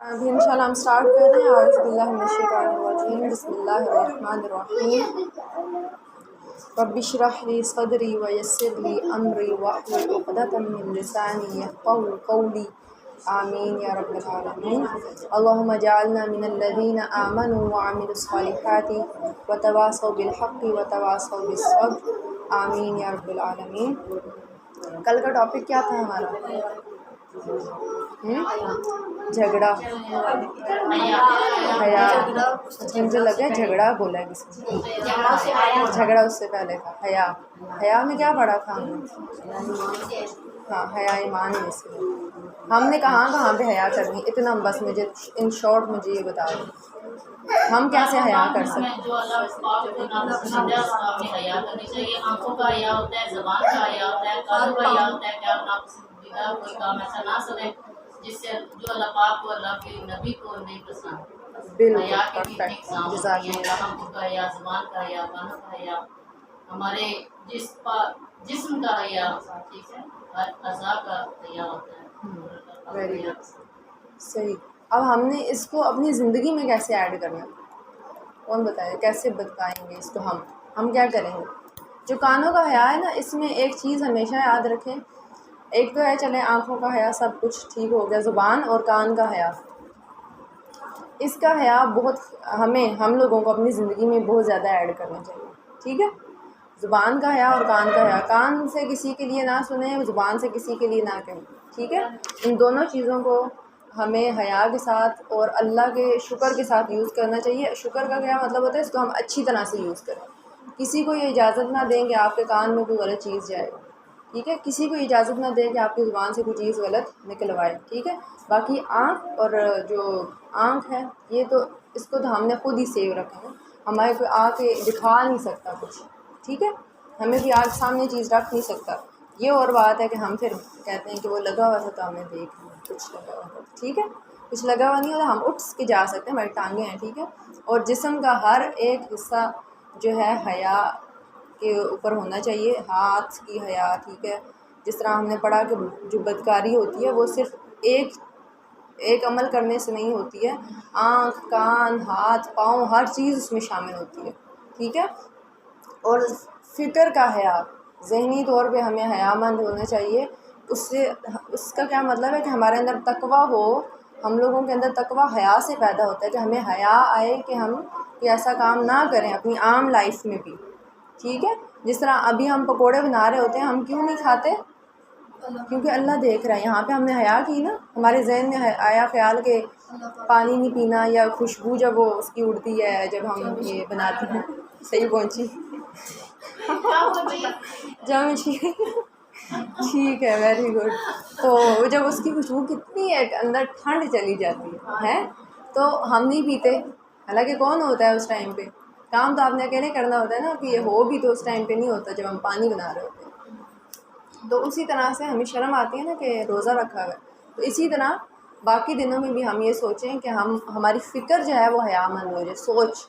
ابھی انشاءاللہ ہم سٹارٹ کر رہے ہیں. اعوذ باللہ من الشیطان الرجیم. بسم اللہ الرحمن الرحیم. رب اشرح لی صدری ویسر لی امری واحلل عقدۃ من لسانی یفقهوا قولی. آمین یا رب العالمین. اللہم اجعلنا من الذین آمنوا وعملوا الصالحات وتواصوا بالحق وتواصوا بالصبر. آمین یا رب العالمین. کل کا ٹاپک کیا تھا ہمارا؟ جھگڑا، حیا. مجھے لگا جھگڑا بولا ہے کسی نے. جھگڑا اس سے پہلے تھا حیا. حیا میں کیا پڑھا تھا ہم نے؟ ہاں، حیا ایمان میں سے. ہم نے کہاں پہ حیا کرنی، اتنا بس مجھے ان شارٹ مجھے یہ بتا دیں ہم کیسے حیا کر سکتے ہیں. جو اللہ پاک کو ناپسند ہے اس کا ہمیں حیا کرنی چاہیے. آنکھوں کا حیا ہوتا ہے، زبان کا حیا ہوتا ہے، کانوں کا حیا ہوتا ہے کہ آپ ناپسندیدہ کوئی کام ایسا نہ کریں جس سے جو اللہ پاک کو، اللہ کے نبی کو نہیں پسند. حیا کے بھی اقسام ہوتی ہیں، آنکھوں کا حیا، زبان کا حیا، کانوں کا حیا، ہمارے جسم کا حیا، ٹھیک ہے، ہر اعضاء کا حیا ہوتا ہے. ویری گڈ، صحیح. اب ہم نے اس کو اپنی زندگی میں کیسے ایڈ کرنا ہے؟ کون بتائے کیسے بتائیں گے اس کو؟ ہم کیا کریں گے؟ جو کانوں کا حیا ہے نا، اس میں ایک چیز ہمیشہ یاد رکھیں. ایک تو ہے چلیں آنکھوں کا حیا سب کچھ ٹھیک ہو گیا، زبان اور کان کا حیا. اس کا حیا بہت ہم لوگوں کو اپنی زندگی میں بہت زیادہ ایڈ کرنا چاہیے. ٹھیک ہے، زبان کا حیا اور کان کا حیا. کان سے کسی کے لیے نہ سنیں، زبان سے کسی کے لیے نہ کہیں. ٹھیک ہے، ان دونوں چیزوں کو ہمیں حیا کے ساتھ اور اللہ کے شکر کے ساتھ یوز کرنا چاہیے. شکر کا کیا مطلب ہوتا ہے؟ اس کو ہم اچھی طرح سے یوز کریں. کسی کو یہ اجازت نہ دیں کہ آپ کے کان میں کوئی غلط چیز جائے. ٹھیک ہے، کسی کو اجازت نہ دیں کہ آپ کی زبان سے کوئی چیز غلط نکلوائے. ٹھیک ہے. باقی آنکھ اور جو آنکھ ہے، یہ تو اس کو تو ہم نے خود ہی سیو رکھا ہے. ہمارے کوئی آ کے دکھا نہیں سکتا کچھ. ٹھیک ہے، ہمیں بھی آج سامنے چیز رکھ نہیں سکتا. یہ اور بات ہے کہ ہم پھر کہتے ہیں کہ وہ لگا ہوا تھا تو ہم نے دیکھ لیا کچھ لگا ہوا تھا. ٹھیک ہے، کچھ لگا ہوا نہیں ہوتا، ہم اٹھ کے جا سکتے ہیں، ہماری ٹانگیں ہیں. ٹھیک ہے، اور جسم کا ہر ایک حصہ جو ہے حیا کے اوپر ہونا چاہیے. ہاتھ کی حیا. ٹھیک ہے، جس طرح ہم نے پڑھا کہ جو بدکاری ہوتی ہے وہ صرف ایک عمل کرنے سے نہیں ہوتی ہے. آنکھ، کان، ہاتھ، پاؤں، ہر چیز اس میں شامل ہوتی ہے. ٹھیک ہے، اور فکر کا حیا، ذہنی طور پہ ہمیں حیا مند ہونا چاہیے. اس کا کیا مطلب ہے کہ ہمارے اندر تقویٰ ہو. ہم لوگوں کے اندر تقویٰ حیا سے پیدا ہوتا ہے کہ ہمیں حیا آئے کہ ہم کوئی ایسا کام نہ کریں اپنی عام لائف میں بھی. ٹھیک ہے، جس طرح ابھی ہم پکوڑے بنا رہے ہوتے ہیں، ہم کیوں نہیں کھاتے؟ کیونکہ اللہ دیکھ رہا ہے. یہاں پہ ہم نے حیا کی نا، ہمارے ذہن میں آیا خیال کہ پانی نہیں پینا، یا خوشبو جب وہ اس کی اڑتی ہے جب ہم یہ بناتے ہیں. صحیح پہنچی؟ ٹھیک ہے، ویری گڈ. تو جب اس کی خوشبو کتنی ہے اندر ٹھنڈ چلی جاتی ہے تو ہم نہیں پیتے. حالانکہ کون ہوتا ہے اس ٹائم پہ؟ کام تو آپ نے اکیلے کرنا ہوتا ہے نا، کہ یہ ہو بھی تو اس ٹائم پہ نہیں ہوتا جب ہم پانی بنا رہے ہوتے ہیں. تو اسی طرح سے ہمیں شرم آتی ہے نا کہ روزہ رکھا ہوا ہے. تو اسی طرح باقی دنوں میں بھی ہم یہ سوچیں کہ ہماری فکر جو ہے وہ حیا مند ہو جائے، سوچ.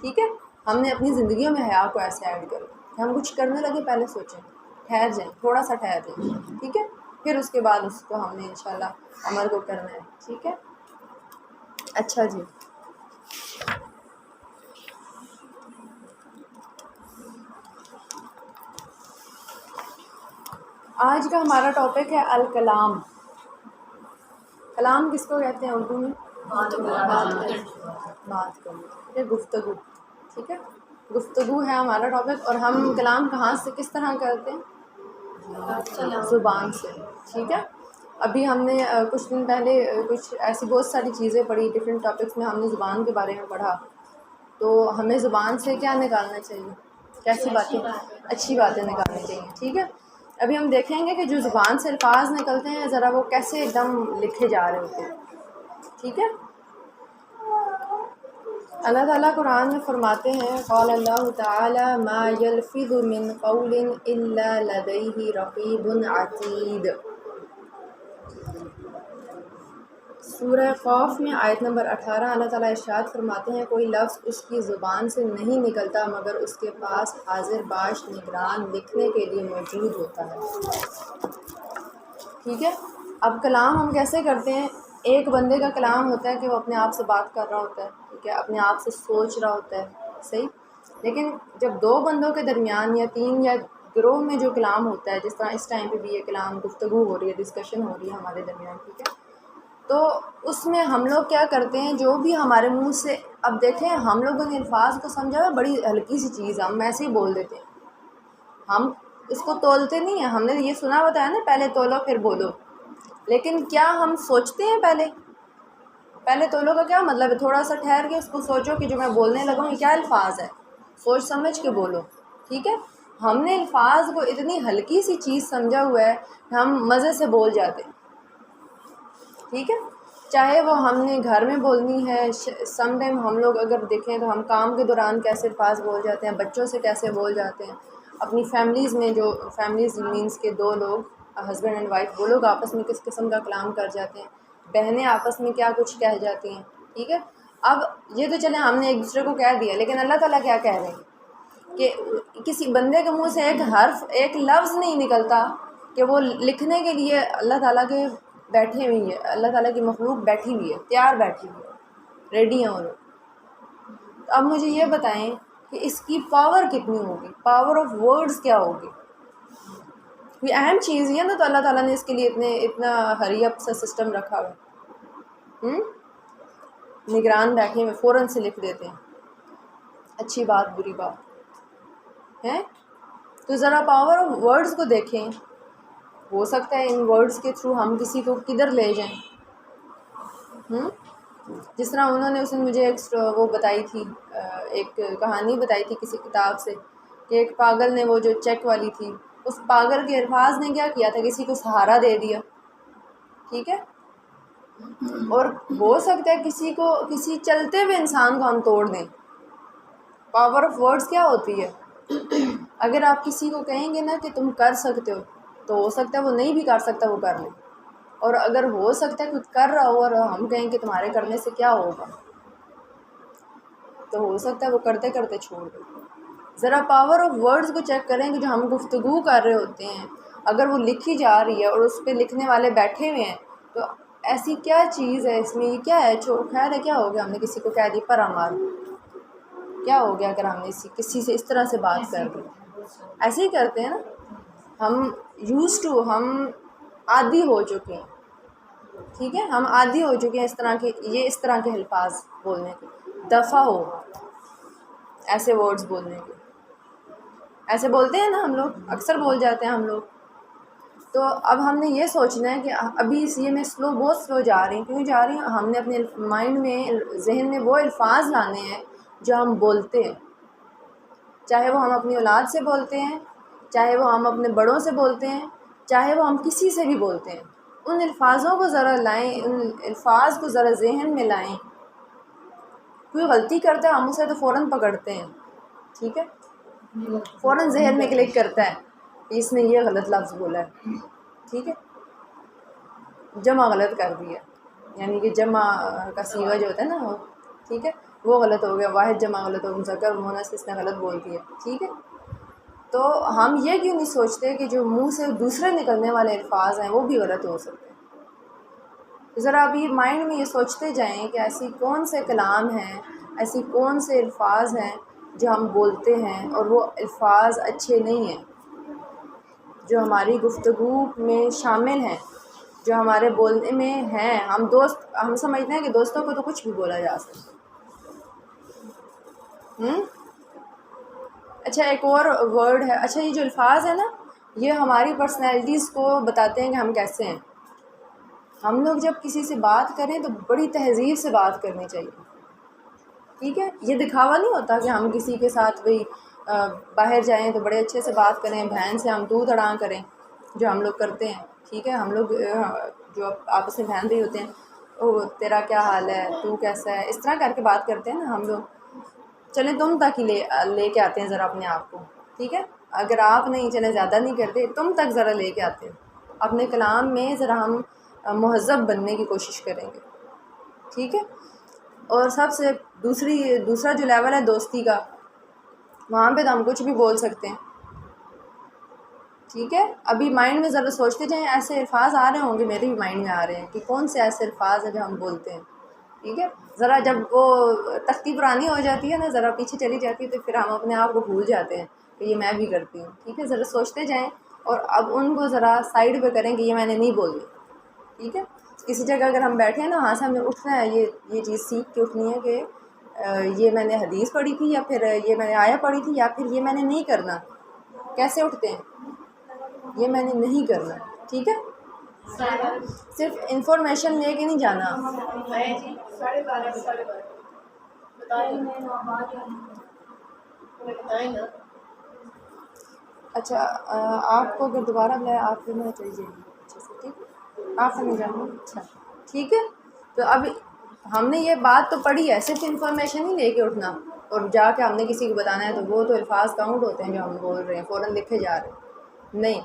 ٹھیک ہے، ہم نے اپنی زندگیوں میں حیا کو ایسے ایڈ کریں کہ ہم کچھ کرنے لگے پہلے سوچیں، ٹھہر جائیں، تھوڑا سا ٹھہر جائیں. ٹھیک ہے، پھر اس کے بعد اس کو ہم نے انشاءاللہ عمل کو کرنا ہے. ٹھیک ہے، اچھا جی. آج کا ہمارا ٹاپک ہے الکلام. کلام کس کو کہتے ہیں اردو میں؟ بات کرنا، گفتگو. ٹھیک ہے، گفتگو ہے ہمارا ٹاپک. اور ہم کلام کہاں سے کس طرح کرتے ہیں؟ زبان سے. ٹھیک ہے، ابھی ہم نے کچھ دن پہلے کچھ ایسی بہت ساری چیزیں پڑھی ڈفرینٹ ٹاپکس میں. ہم نے زبان کے بارے میں پڑھا. تو ہمیں زبان سے کیا نکالنا چاہیے؟ کیسی باتیں؟ اچھی باتیں نکالنی چاہیے. ٹھیک ہے، ابھی ہم دیکھیں گے کہ جو زبان سے الفاظ نکلتے ہیں ذرا وہ کیسے ایک دم لکھے جا رہے ہوتے ہیں. ٹھیک ہے، اللہ تعالیٰ قرآن میں فرماتے ہیں، قال اللہ تعالی ما یلفظ من قول الا لدیہ رقیب عتید. سورہ قاف میں آیت نمبر 18 اللہ تعالیٰ ارشاد فرماتے ہیں، کوئی لفظ اس کی زبان سے نہیں نکلتا مگر اس کے پاس حاضر باش نگران لکھنے کے لیے موجود ہوتا ہے. ٹھیک ہے، اب کلام ہم کیسے کرتے ہیں؟ ایک بندے کا کلام ہوتا ہے کہ وہ اپنے آپ سے بات کر رہا ہوتا ہے، ٹھیک ہے، اپنے آپ سے سوچ رہا ہوتا ہے، صحیح. لیکن جب دو بندوں کے درمیان یا تین یا گروہ میں جو کلام ہوتا ہے، جس طرح اس ٹائم پہ بھی یہ کلام گفتگو ہو رہی ہے، ڈسکشن ہو رہی ہے ہمارے درمیان، ٹھیک ہے، تو اس میں ہم لوگ کیا کرتے ہیں، جو بھی ہمارے منہ سے، اب دیکھیں ہم لوگوں نے الفاظ کو سمجھا ہے بڑی ہلکی سی چیز ہے، ہم ایسے ہی بول دیتے ہیں، ہم اس کو تولتے نہیں ہیں. ہم نے یہ سنا بتایا نا، پہلے تولو پھر بولو. لیکن کیا ہم سوچتے ہیں پہلے تولو کا کیا مطلب ہے؟ تھوڑا سا ٹھہر کے اس کو سوچو کہ جو میں بولنے لگا ہوں یہ کیا الفاظ ہے، سوچ سمجھ کے بولو، ٹھیک ہے. ہم نے الفاظ کو اتنی ہلکی سی چیز سمجھا ہوا ہے کہ ہم مزے سے بول جاتے ہیں، ٹھیک ہے. چاہے وہ ہم نے گھر میں بولنی ہے، سم ٹائم ہم لوگ اگر دیکھیں تو ہم کام کے دوران کیسے الفاظ بول جاتے ہیں، بچوں سے کیسے بول جاتے ہیں، اپنی فیملیز میں، جو فیملیز مینس کے دو لوگ، ہسبینڈ اینڈ وائف، وہ لوگ آپس میں کس قسم کا کلام کر جاتے ہیں، بہنیں آپس میں کیا کچھ کہہ جاتی ہیں، ٹھیک ہے. اب یہ تو چلے ہم نے ایک دوسرے کو کہہ دیا، لیکن اللہ تعالیٰ کیا کہہ رہے ہیں کہ کسی بندے کے منہ سے ایک حرف، ایک لفظ نہیں نکلتا کہ وہ لکھنے کے لیے اللہ تعالیٰ کے بیٹھے ہوئی ہے، اللہ تعالیٰ کی مخلوق بیٹھی ہوئی ہے، تیار بیٹھی ہوئی ہے، ریڈی ہیں وہ لوگ. اب مجھے یہ بتائیں کہ اس کی پاور کتنی ہوگی، پاور آف ورڈز کیا ہوگی. یہ اہم چیز ہے نا، تو اللہ تعالیٰ نے اس کے لیے اتنا ہری اپ سا سسٹم رکھا ہوا ہے. نگران بیٹھے ہوئے فوراً سے لکھ دیتے ہیں، اچھی بات بری بات ہے. تو ذرا پاور آف ورڈز کو دیکھیں، ہو سکتا ہے ان ورڈز کے تھرو ہم کسی کو کدھر لے جائیں. جس طرح انہوں نے اس نے مجھے ایک وہ بتائی تھی، ایک کہانی بتائی تھی کسی کتاب سے، کہ ایک پاگل نے، وہ جو چیک والی تھی، اس پاگل کے الفاظ نے کیا کیا تھا، کسی کو سہارا دے دیا، ٹھیک ہے. اور ہو سکتا ہے کسی چلتے ہوئے انسان کو ہم توڑ دیں. پاور آف ورڈز کیا ہوتی ہے؟ اگر آپ کسی کو کہیں گے نا کہ تم کر سکتے ہو، تو ہو سکتا ہے وہ نہیں بھی کر سکتا، وہ کر لے. اور اگر ہو سکتا ہے کچھ کر رہا ہو اور ہم کہیں کہ تمہارے کرنے سے کیا ہوگا، تو ہو سکتا ہے وہ کرتے کرتے چھوڑ دے. ذرا پاور آف ورڈز کو چیک کریں کہ جو ہم گفتگو کر رہے ہوتے ہیں، اگر وہ لکھی جا رہی ہے اور اس پہ لکھنے والے بیٹھے ہوئے ہیں، تو ایسی کیا چیز ہے اس میں، یہ کیا ہے. خیر ہے، کیا ہو گیا ہم نے کسی کو کہہ دی پر ہمار، کیا ہو گیا اگر ہم نے کسی سے اس طرح سے بات کر دی. ایسے ہی کرتے ہیں نا ہم، ہم عادی ہو چکے ہیں، ٹھیک ہے، ہم عادی ہو چکے ہیں اس طرح کے الفاظ بولنے کے. دفع ہو ایسے ورڈز بولنے کے. ایسے بولتے ہیں نا ہم لوگ، اکثر بول جاتے ہیں ہم لوگ. تو اب ہم نے یہ سوچنا ہے کہ ابھی یہ میں بہت سلو جا رہی ہوں. کیوں جا رہی ہوں؟ ہم نے اپنے مائنڈ میں، ذہن میں وہ الفاظ لانے ہیں جو ہم بولتے ہیں، چاہے وہ ہم اپنی اولاد سے بولتے ہیں، چاہے وہ ہم اپنے بڑوں سے بولتے ہیں، چاہے وہ ہم کسی سے بھی بولتے ہیں. ان الفاظوں کو ذرا لائیں، ان الفاظ کو ذرا ذہن میں لائیں. کوئی غلطی کرتا ہے ہم اسے تو فوراً پکڑتے ہیں، ٹھیک ہے، فوراً ذہن میں کلک کرتا ہے کہ اس نے یہ غلط لفظ بولا ہے، ٹھیک ہے، جمع غلط کر دیا، یعنی کہ جمع کا صیغہ جو ہوتا ہے نا وہ، ٹھیک ہے، وہ غلط ہو گیا، واحد جمع غلط ہو، مذکر مؤنث اس نے غلط بول دیا، ٹھیک ہے. تو ہم یہ کیوں نہیں سوچتے کہ جو منہ سے دوسرے نکلنے والے الفاظ ہیں وہ بھی غلط ہو سکتے ہیں. ذرا ابھی مائنڈ میں یہ سوچتے جائیں کہ ایسی کون سے کلام ہیں، ایسی کون سے الفاظ ہیں جو ہم بولتے ہیں اور وہ الفاظ اچھے نہیں ہیں، جو ہماری گفتگو میں شامل ہیں، جو ہمارے بولنے میں ہیں. ہم سمجھتے ہیں کہ دوستوں کو تو کچھ بھی بولا جا سکتا. اچھا، ایک اور ورڈ ہے. اچھا، یہ جو الفاظ ہیں نا، یہ ہماری پرسنالٹیز کو بتاتے ہیں کہ ہم کیسے ہیں. ہم لوگ جب کسی سے بات کریں تو بڑی تہذیب سے بات کرنی چاہیے، ٹھیک ہے. یہ دکھاوا نہیں ہوتا کہ ہم کسی کے ساتھ بھی باہر جائیں تو بڑے اچھے سے بات کریں، بہن سے ہم تو تڑاں کریں، جو ہم لوگ کرتے ہیں، ٹھیک ہے. ہم لوگ جو آپس میں بہن بھی ہوتے ہیں، او تیرا کیا حال ہے، تو کیسا ہے، اس طرح کر کے بات کرتے ہیں نا ہم لوگ. چلیں تم تک ہی لے کے آتے ہیں ذرا اپنے آپ کو، ٹھیک ہے. اگر آپ نہیں، چلیں زیادہ نہیں کرتے، تم تک ذرا لے کے آتے ہیں. اپنے کلام میں ذرا ہم مہذب بننے کی کوشش کریں گے، ٹھیک ہے. اور سب سے دوسرا جو لیول ہے دوستی کا، وہاں پہ تو ہم کچھ بھی بول سکتے ہیں، ٹھیک ہے. ابھی مائنڈ میں ذرا سوچتے جائیں، ایسے الفاظ آ رہے ہوں گے، میرے بھی مائنڈ میں آ رہے ہیں کہ کون سے ایسے الفاظ ہیں جو ہم بولتے ہیں. ٹھیک ہے، ذرا جب وہ تختی پرانی ہو جاتی ہے نا، ذرا پیچھے چلی جاتی ہے، تو پھر ہم اپنے آپ کو بھول جاتے ہیں کہ یہ میں بھی کرتی ہوں. ٹھیک ہے، ذرا سوچتے جائیں اور اب ان کو ذرا سائڈ پہ کریں کہ یہ میں نے نہیں بولنی. ٹھیک ہے، کسی جگہ اگر ہم بیٹھے ہیں نا، وہاں سے ہمیں اٹھنا ہے، یہ چیز سیکھ کے اٹھنی ہے کہ یہ میں نے حدیث پڑھی تھی، یا پھر یہ میں نے آیا پڑھی تھی، یا پھر یہ میں نے نہیں کرنا. کیسے اٹھتے ہیں؟ یہ میں نے نہیں کرنا. ٹھیک ہے، صرف انفارمیشن لے کے نہیں جانا. اچھا، آپ کو اگر دوبارہ بلائے آپ پھر میں چلی جائیں گی اچھے سے. ٹھیک ہے، آپ ہمیں جانا. اچھا ٹھیک ہے. تو اب ہم نے یہ بات تو پڑھی ہے، صرف انفارمیشن ہی لے کے اٹھنا اور جا کے ہم نے کسی کو بتانا ہے، تو وہ تو الفاظ کاؤنٹ ہوتے ہیں جو ہم بول رہے ہیں، فوراً لکھے جا رہے ہیں. نہیں،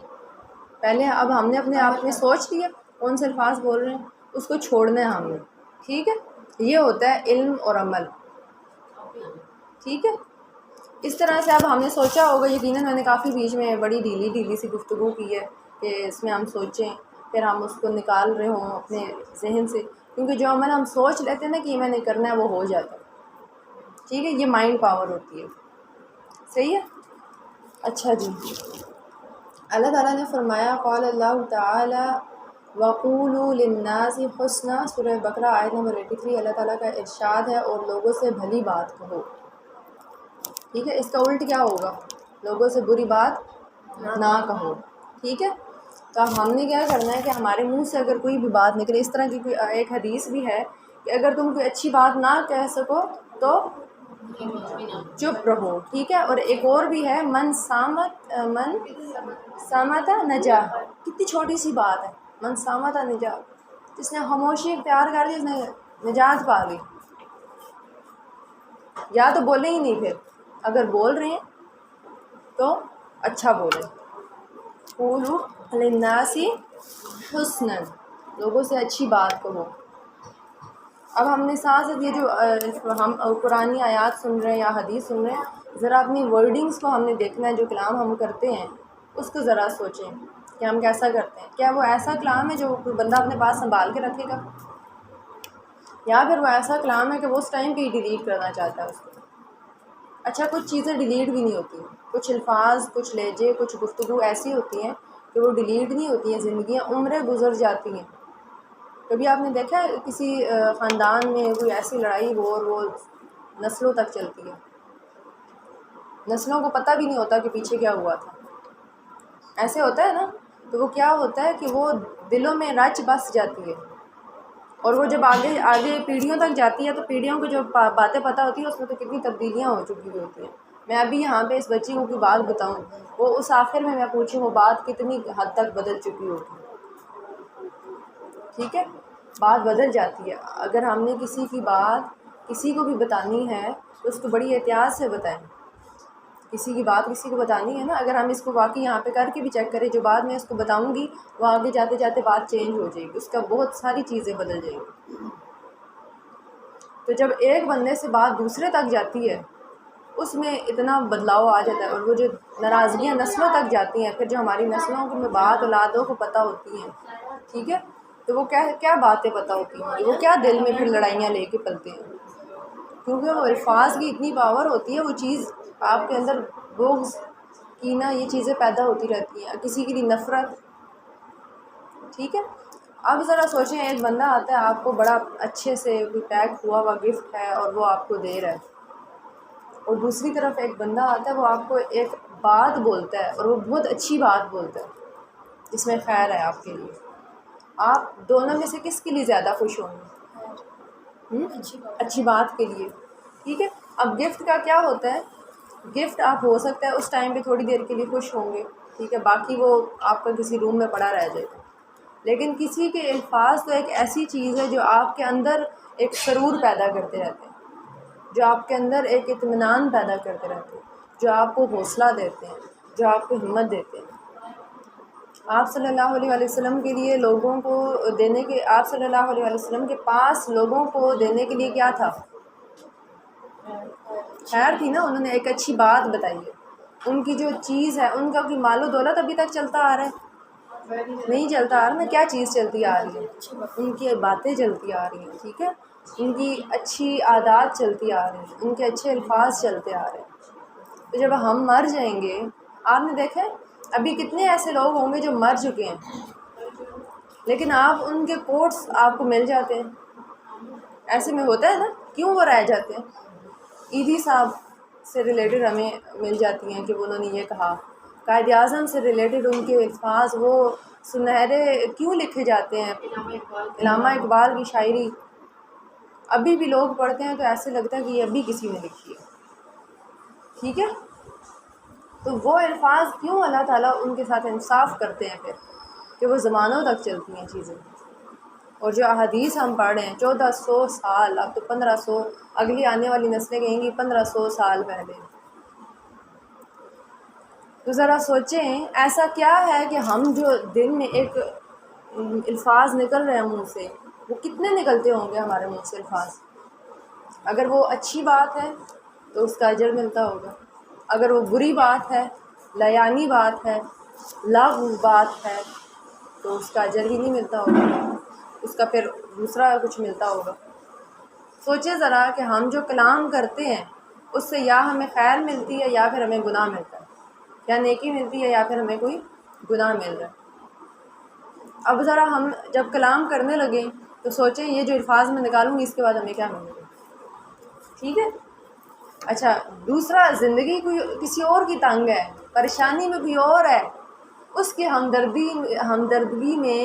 پہلے اب ہم نے اپنے آپ میں سوچ لیا کون سے الفاظ بول رہے ہیں، اس کو چھوڑنا ہے ہم نے. ٹھیک ہے، یہ ہوتا ہے علم اور عمل. ٹھیک ہے، اس طرح سے اب ہم نے سوچا ہوگا، یقیناً میں نے کافی بیچ میں بڑی ڈھیلی سی گفتگو کی ہے کہ اس میں ہم سوچیں، پھر ہم اس کو نکال رہے ہوں اپنے ذہن سے، کیونکہ جو عمل ہم سوچ لیتے ہیں نا کہ یہ میں نے کرنا ہے، وہ ہو جاتا ہے. ٹھیک ہے، یہ مائنڈ پاور ہوتی ہے. صحیح ہے. اچھا جی، اللہ تعالیٰ نے فرمایا، قال اللہ تعالی وقولوا للناس حسنا، سورہ بقرہ آیت نمبر 83. اللہ تعالیٰ کا ارشاد ہے، اور لوگوں سے بھلی بات کہو. ٹھیک ہے، اس کا الٹ کیا ہوگا؟ لوگوں سے بری بات نہ کہو. ٹھیک ہے، تو اب ہم نے کیا کرنا ہے کہ ہمارے منہ سے اگر کوئی بھی بات نکلے، اس طرح کی کوئی ایک حدیث بھی ہے کہ اگر تم کوئی اچھی بات نہ کہہ سکو تو چپ رہو. ٹھیک ہے، اور ایک اور بھی ہے، من سامت نجا. کتنی چھوٹی سی بات ہے، من سامت نجا، جس نے خاموشی اختیار کر لی اس نے نجات پا لی. یا تو بولیں ہی نہیں، پھر اگر بول رہے ہیں تو اچھا بولیں. قولوا للناس حسنا، لوگوں سے اچھی بات کہو. اب ہم نے ساتھ یہ جو ہم قرآنی آیات سن رہے ہیں یا حدیث سن رہے ہیں، ذرا اپنی ورڈنگز کو ہم نے دیکھنا ہے. جو کلام ہم کرتے ہیں اس کو ذرا سوچیں کہ ہم کیسا کرتے ہیں. کیا وہ ایسا کلام ہے جو کوئی بندہ اپنے پاس سنبھال کے رکھے گا، یا پھر وہ ایسا کلام ہے کہ وہ اس ٹائم پہ ہی ڈیلیٹ کرنا چاہتا ہے اس کو. اچھا، کچھ چیزیں ڈیلیٹ بھی نہیں ہوتی، کچھ الفاظ، کچھ لہجے، کچھ گفتگو ایسی ہوتی ہیں کہ وہ ڈیلیٹ نہیں ہوتی ہیں. زندگیاں عمریں گزر جاتی ہیں. کبھی آپ نے دیکھا ہے کسی خاندان میں کوئی ایسی لڑائی ہو اور وہ نسلوں تک چلتی ہے، نسلوں کو پتہ بھی نہیں ہوتا کہ پیچھے کیا ہوا تھا. ایسے ہوتا ہے نا، تو وہ کیا ہوتا ہے کہ وہ دلوں میں رچ بس جاتی ہے، اور وہ جب آگے پیڑھیوں تک جاتی ہے تو پیڑھیوں کو جو باتیں پتہ ہوتی ہیں اس میں تو کتنی تبدیلیاں ہو چکی ہوتی ہیں. میں ابھی یہاں پہ اس بچی کو کوئی بات بتاؤں، وہ اس آخر میں پوچھوں وہ بات کتنی حد تک بدل چکی ہوتی ہے. ٹھیک ہے، بات بدل جاتی ہے. اگر ہم نے کسی کی بات کسی کو بھی بتانی ہے تو اس کو بڑی احتیاط سے بتائیں. کسی کی بات کسی کو بتانی ہے نا، اگر ہم اس کو واقعی یہاں پہ کر کے بھی چیک کریں، جو بات میں اس کو بتاؤں گی وہ آگے جاتے جاتے بات چینج ہو جائے گی، اس کا بہت ساری چیزیں بدل جائیں گی. تو جب ایک بندے سے بات دوسرے تک جاتی ہے اس میں اتنا بدلاؤ آ جاتا ہے، اور وہ جو ناراضگیاں نسلوں تک جاتی ہیں، پھر جو ہماری نسلوں میں بات اولادوں کو پتہ ہوتی ہیں، ٹھیک ہے، تو وہ کیا باتیں پتہ ہوتی ہیں، وہ کیا دل میں پھر لڑائیاں لے کے پلتے ہیں. کیونکہ وہ الفاظ کی اتنی پاور ہوتی ہے، وہ چیز آپ کے اندر بغض، کینہ، یہ چیزیں پیدا ہوتی رہتی ہیں، کسی کے لیے نفرت. ٹھیک ہے، اب ذرا سوچیں، ایک بندہ آتا ہے آپ کو بڑا اچھے سے کوئی پیک ہوا ہوا گفٹ ہے اور وہ آپ کو دے رہا ہے، اور دوسری طرف ایک بندہ آتا ہے وہ آپ کو ایک بات بولتا ہے اور وہ بہت اچھی بات بولتا ہے جس میں خیر ہے آپ کے لیے. آپ دونوں میں سے کس کے لیے زیادہ خوش ہوں گے؟ اچھی بات کے لیے. ٹھیک ہے، اب گفٹ کا کیا ہوتا ہے، گفٹ آپ ہو سکتا ہے اس ٹائم پہ تھوڑی دیر کے لیے خوش ہوں گے، ٹھیک ہے، باقی وہ آپ کا کسی روم میں پڑا رہ جائے گا. لیکن کسی کے الفاظ تو ایک ایسی چیز ہے جو آپ کے اندر ایک سرور پیدا کرتے رہتے ہیں، جو آپ کے اندر ایک اطمینان پیدا کرتے رہتے ہیں، جو آپ کو حوصلہ دیتے ہیں، جو آپ کو ہمت دیتے ہیں. آپ صلی اللہ علیہ وسلم کے لیے لوگوں کو دینے کے، آپ صلی اللہ علیہ وسلم کے پاس لوگوں کو دینے کے لیے کیا تھا؟ خیر تھی نا، انہوں نے ایک اچھی بات بتائی ہے. ان کی جو چیز ہے، ان کا کوئی مال و دولت ابھی تک چلتا آ رہا ہے؟ نہیں چلتا آ رہا نا. کیا چیز چلتی آ رہی ہے؟ ان کی باتیں چلتی آ رہی ہیں. ٹھیک ہے، ان کی اچھی عادات چلتی آ رہی ہیں، ان کے اچھے الفاظ چلتے آ رہے ہیں. تو جب ہم مر جائیں گے، آپ نے دیکھا ہے ابھی کتنے ایسے لوگ ہوں گے جو مر چکے ہیں، لیکن آپ ان کے کوٹس آپ کو مل جاتے ہیں. ایسے میں ہوتا ہے نا، کیوں وہ رہ جاتے ہیں؟ عیدی صاحب سے ریلیٹڈ ہمیں مل جاتی ہیں کہ انہوں نے یہ کہا. قائد اعظم سے ریلیٹڈ ان کے الفاظ وہ سنہرے کیوں لکھے جاتے ہیں. علامہ اقبال کی شاعری ابھی بھی لوگ پڑھتے ہیں تو ایسے لگتا ہے کہ یہ ابھی کسی نے لکھی ہے. ٹھیک ہے، تو وہ الفاظ کیوں اللہ تعالیٰ ان کے ساتھ انصاف کرتے ہیں پھر، کہ وہ زمانوں تک چلتی ہیں چیزیں. اور جو احادیث ہم پڑھ رہے ہیں 1400 سال، اب تو 1500، اگلی آنے والی نسلیں کہیں گی 1500 سال پہلے. تو ذرا سوچیں ایسا کیا ہے کہ ہم جو دن میں ایک الفاظ نکل رہے ہیں منہ سے، وہ کتنے نکلتے ہوں گے ہمارے منہ سے الفاظ. اگر وہ اچھی بات ہے تو اس کا اجر ملتا ہوگا، اگر وہ بری بات ہے، لیانی بات ہے، لغو بات ہے، تو اس کا اجر ہی نہیں ملتا ہوگا، اس کا پھر دوسرا کچھ ملتا ہوگا. سوچے ذرا کہ ہم جو کلام کرتے ہیں اس سے یا ہمیں خیر ملتی ہے یا پھر ہمیں گناہ ملتا ہے، یا نیکی ملتی ہے یا پھر ہمیں کوئی گناہ مل رہا ہے. اب ذرا ہم جب کلام کرنے لگیں تو سوچیں یہ جو الفاظ میں نکالوں گی اس کے بعد ہمیں کیا ملے گا. ٹھیک ہے، اچھا دوسرا، زندگی کوئی کسی اور کی تنگ ہے، پریشانی میں کوئی اور ہے، اس کی ہمدردی میں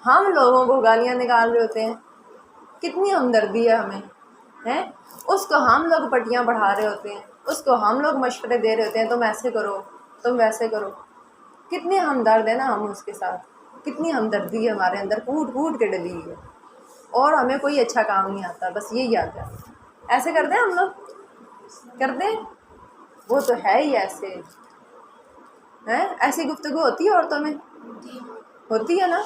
ہم لوگوں کو گالیاں نکال رہے ہوتے ہیں. کتنی ہمدردی ہے ہمیں، ہیں؟ اس کو ہم لوگ پٹیاں پڑھا رہے ہوتے ہیں، اس کو ہم لوگ مشورے دے رہے ہوتے ہیں، تم ایسے کرو، تم ویسے کرو. کتنے ہمدرد ہیں نا ہم اس کے ساتھ، کتنی ہمدردی ہے ہمارے اندر کوٹ کوٹ کے ڈلی ہے، اور ہمیں کوئی اچھا کام نہیں آتا، بس یہی آتا ہے. ایسے کرتے ہیں ہم لوگ، کرتے ہیں؟ وہ تو ہے ہی ایسے ہیں. ایسی گفتگو ہوتی ہے عورتوں میں، ہوتی ہے نا.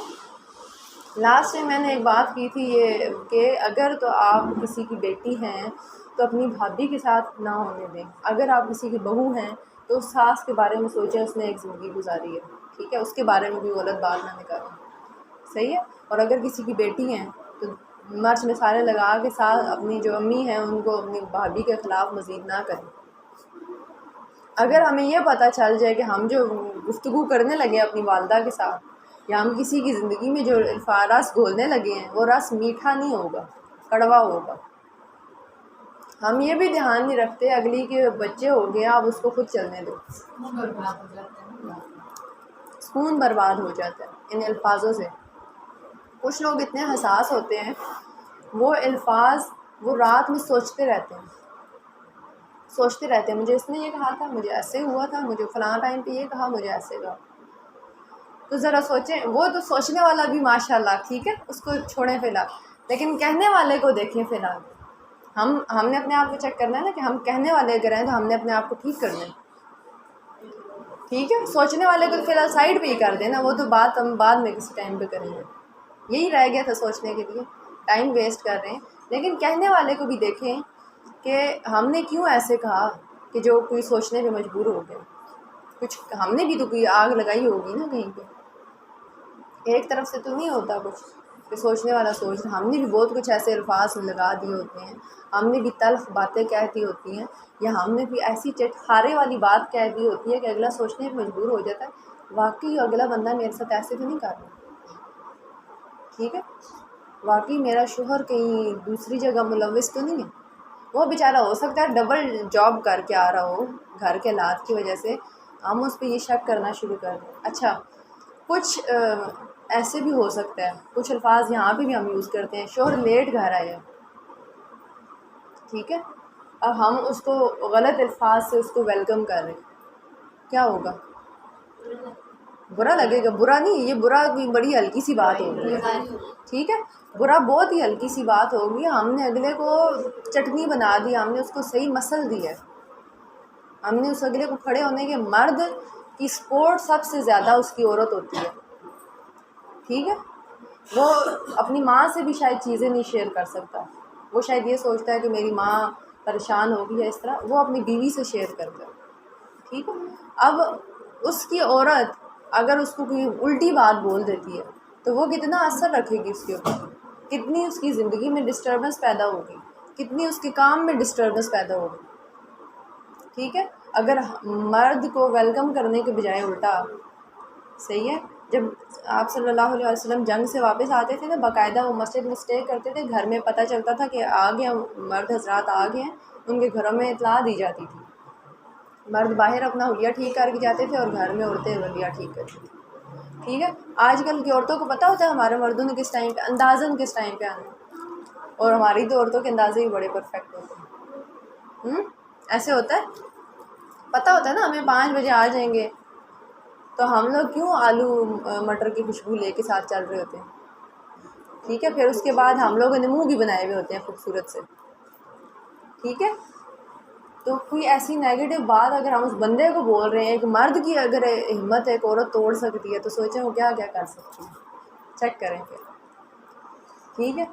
لاسٹ میں نے ایک بات کی تھی یہ کہ اگر تو آپ کسی کی بیٹی ہیں تو اپنی بھابھی کے ساتھ نہ ہونے دیں. اگر آپ کسی کی بہو ہیں تو اس ساس کے بارے میں سوچیں، اس نے ایک زندگی گزاری ہے، ٹھیک ہے، اس کے بارے میں بھی غلط بات نہ نکالیں. صحیح ہے. اور اگر کسی کی بیٹی ہیں تو مرچ مسالے لگا کے ساتھ اپنی جو امی ہیں ان کو اپنی بھابھی کے خلاف مزید نہ کریں. اگر ہمیں یہ پتہ چل جائے کہ ہم جو گفتگو کرنے لگے اپنی والدہ کے ساتھ، یا ہم کسی کی زندگی میں جو رس گھولنے لگے ہیں وہ رس میٹھا نہیں ہوگا، کڑوا ہوگا. ہم یہ بھی دھیان نہیں رکھتے اگلی کے بچے ہو گئے آپ اس کو خود چلنے دو، سکون برباد ہو جاتا ہے ان الفاظوں سے. کچھ لوگ اتنے حساس ہوتے ہیں، وہ الفاظ وہ رات میں سوچتے رہتے ہیں، مجھے اس نے یہ کہا تھا، مجھے ایسے ہوا تھا، مجھے فلاں ٹائم پہ یہ کہا، مجھے ایسے کہا. تو ذرا سوچیں، وہ تو سوچنے والا بھی ماشاءاللہ ٹھیک ہے، اس کو چھوڑیں فی الحال، لیکن کہنے والے کو دیکھیں. فی الحال ہم نے اپنے آپ کو چیک کرنا ہے نا کہ ہم کہنے والے اگر ہیں تو ہم نے اپنے آپ کو ٹھیک کرنا ہے. ٹھیک ہے، سوچنے والے کو فی الحال سائڈ پہ ہی کر دینا، وہ تو بات ہم بعد میں کسی ٹائم پہ کریں گے. یہی رہ گیا تھا سوچنے کے لیے، ٹائم ویسٹ کر رہے ہیں. لیکن کہنے والے کو بھی دیکھیں کہ ہم نے کیوں ایسے کہا کہ جو کوئی سوچنے پہ مجبور ہو گیا. کچھ ہم نے بھی تو کوئی آگ لگائی ہوگی نا کہیں پہ، ایک طرف سے تو نہیں ہوتا کچھ کہ سوچنے والا سوچ رہا. ہم نے بھی بہت کچھ ایسے الفاظ لگا دیے ہوتے ہیں، ہم نے بھی تلخ باتیں کہتی ہوتی ہیں، یا ہم نے بھی ایسی چٹخارے والی بات کہہ دی ہوتی ہے کہ اگلا سوچنے پہ مجبور ہو جاتا ہے واقعی اگلا بندہ میرے ساتھ ایسے تو نہیں کر رہا. ٹھیک ہے، واقعی میرا شوہر کہیں دوسری جگہ ملوث تو نہیں ہے. وہ بیچارہ ہو سکتا ہے ڈبل جاب کر کے آ رہا ہو گھر کے حالات کی وجہ سے، ہم اس پہ یہ شک کرنا شروع کر دیں. اچھا کچھ ایسے بھی ہو سکتا ہے، کچھ الفاظ یہاں پہ بھی ہم یوز کرتے ہیں، شوہر لیٹ گھر آیا، ٹھیک ہے، اب ہم اس کو غلط الفاظ سے اس کو ویلکم کر رہے ہیں، کیا ہوگا؟ برا لگے گا. برا نہیں، یہ برا کوئی بڑی ہلکی سی بات ہوگی، ٹھیک ہے، برا بہت ہی ہلکی سی بات ہوگی. ہم نے اگلے کو چٹنی بنا دی، ہم نے اس کو صحیح مسل دی ہے. ہم نے اس اگلے کو کھڑے ہونے کے، مرد کی سپورٹ سب سے زیادہ اس کی عورت ہوتی ہے. ٹھیک ہے، وہ اپنی ماں سے بھی شاید چیزیں نہیں شیئر کر سکتا، وہ شاید یہ سوچتا ہے کہ میری ماں پریشان ہوگی ہے اس طرح، وہ اپنی بیوی سے شیئر کرتا ہے. ٹھیک ہے. اب اس کی عورت اگر اس کو کوئی الٹی بات بول دیتی ہے تو وہ کتنا اثر رکھے گی اس کے اوپر, کتنی اس کی زندگی میں ڈسٹربنس پیدا ہوگی, کتنی اس کے کام میں ڈسٹربنس پیدا ہوگی. ٹھیک ہے. اگر مرد کو ویلکم کرنے کے بجائے الٹا, صحیح ہے, جب آپ صلی اللہ علیہ وسلم جنگ سے واپس آتے تھے نا, باقاعدہ وہ مسجد میں اسٹے کرتے تھے, گھر میں پتہ چلتا تھا کہ آ گئے مرد حضرات آ گئے ہیں, ان کے گھروں میں اطلاع دی جاتی تھی. مرد باہر اپنا حلیہ ٹھیک کر کے جاتے تھے اور گھر میں عورتیں حلیہ ٹھیک کرتی تھیں. ٹھیک ہے. آج کل کی عورتوں کو پتہ ہوتا ہے ہمارے مردوں نے کس ٹائم پہ, اندازاً کس ٹائم پہ آنا ہے, اور ہماری تو عورتوں کے اندازے بھی بڑے پرفیکٹ ہوتے ہیں. ایسے ہوتا ہے, پتہ ہوتا ہے نا ہمیں 5 بجے آ جائیں گے, تو ہم لوگ کیوں آلو مٹر کی خوشبو لے کے ساتھ چل رہے ہوتے ہیں. ٹھیک ہے. پھر اس کے بعد ہم لوگوں نے منہ بھی بنائے ہوئے ہوتے ہیں خوبصورت سے. ٹھیک ہے. تو کوئی ایسی نیگیٹو بات اگر ہم اس بندے کو بول رہے ہیں, ایک مرد کی اگر ہمت ایک عورت توڑ سکتی ہے تو سوچیں وہ کیا کیا کر سکتی ہے, چیک کریں پھر. ٹھیک ہے.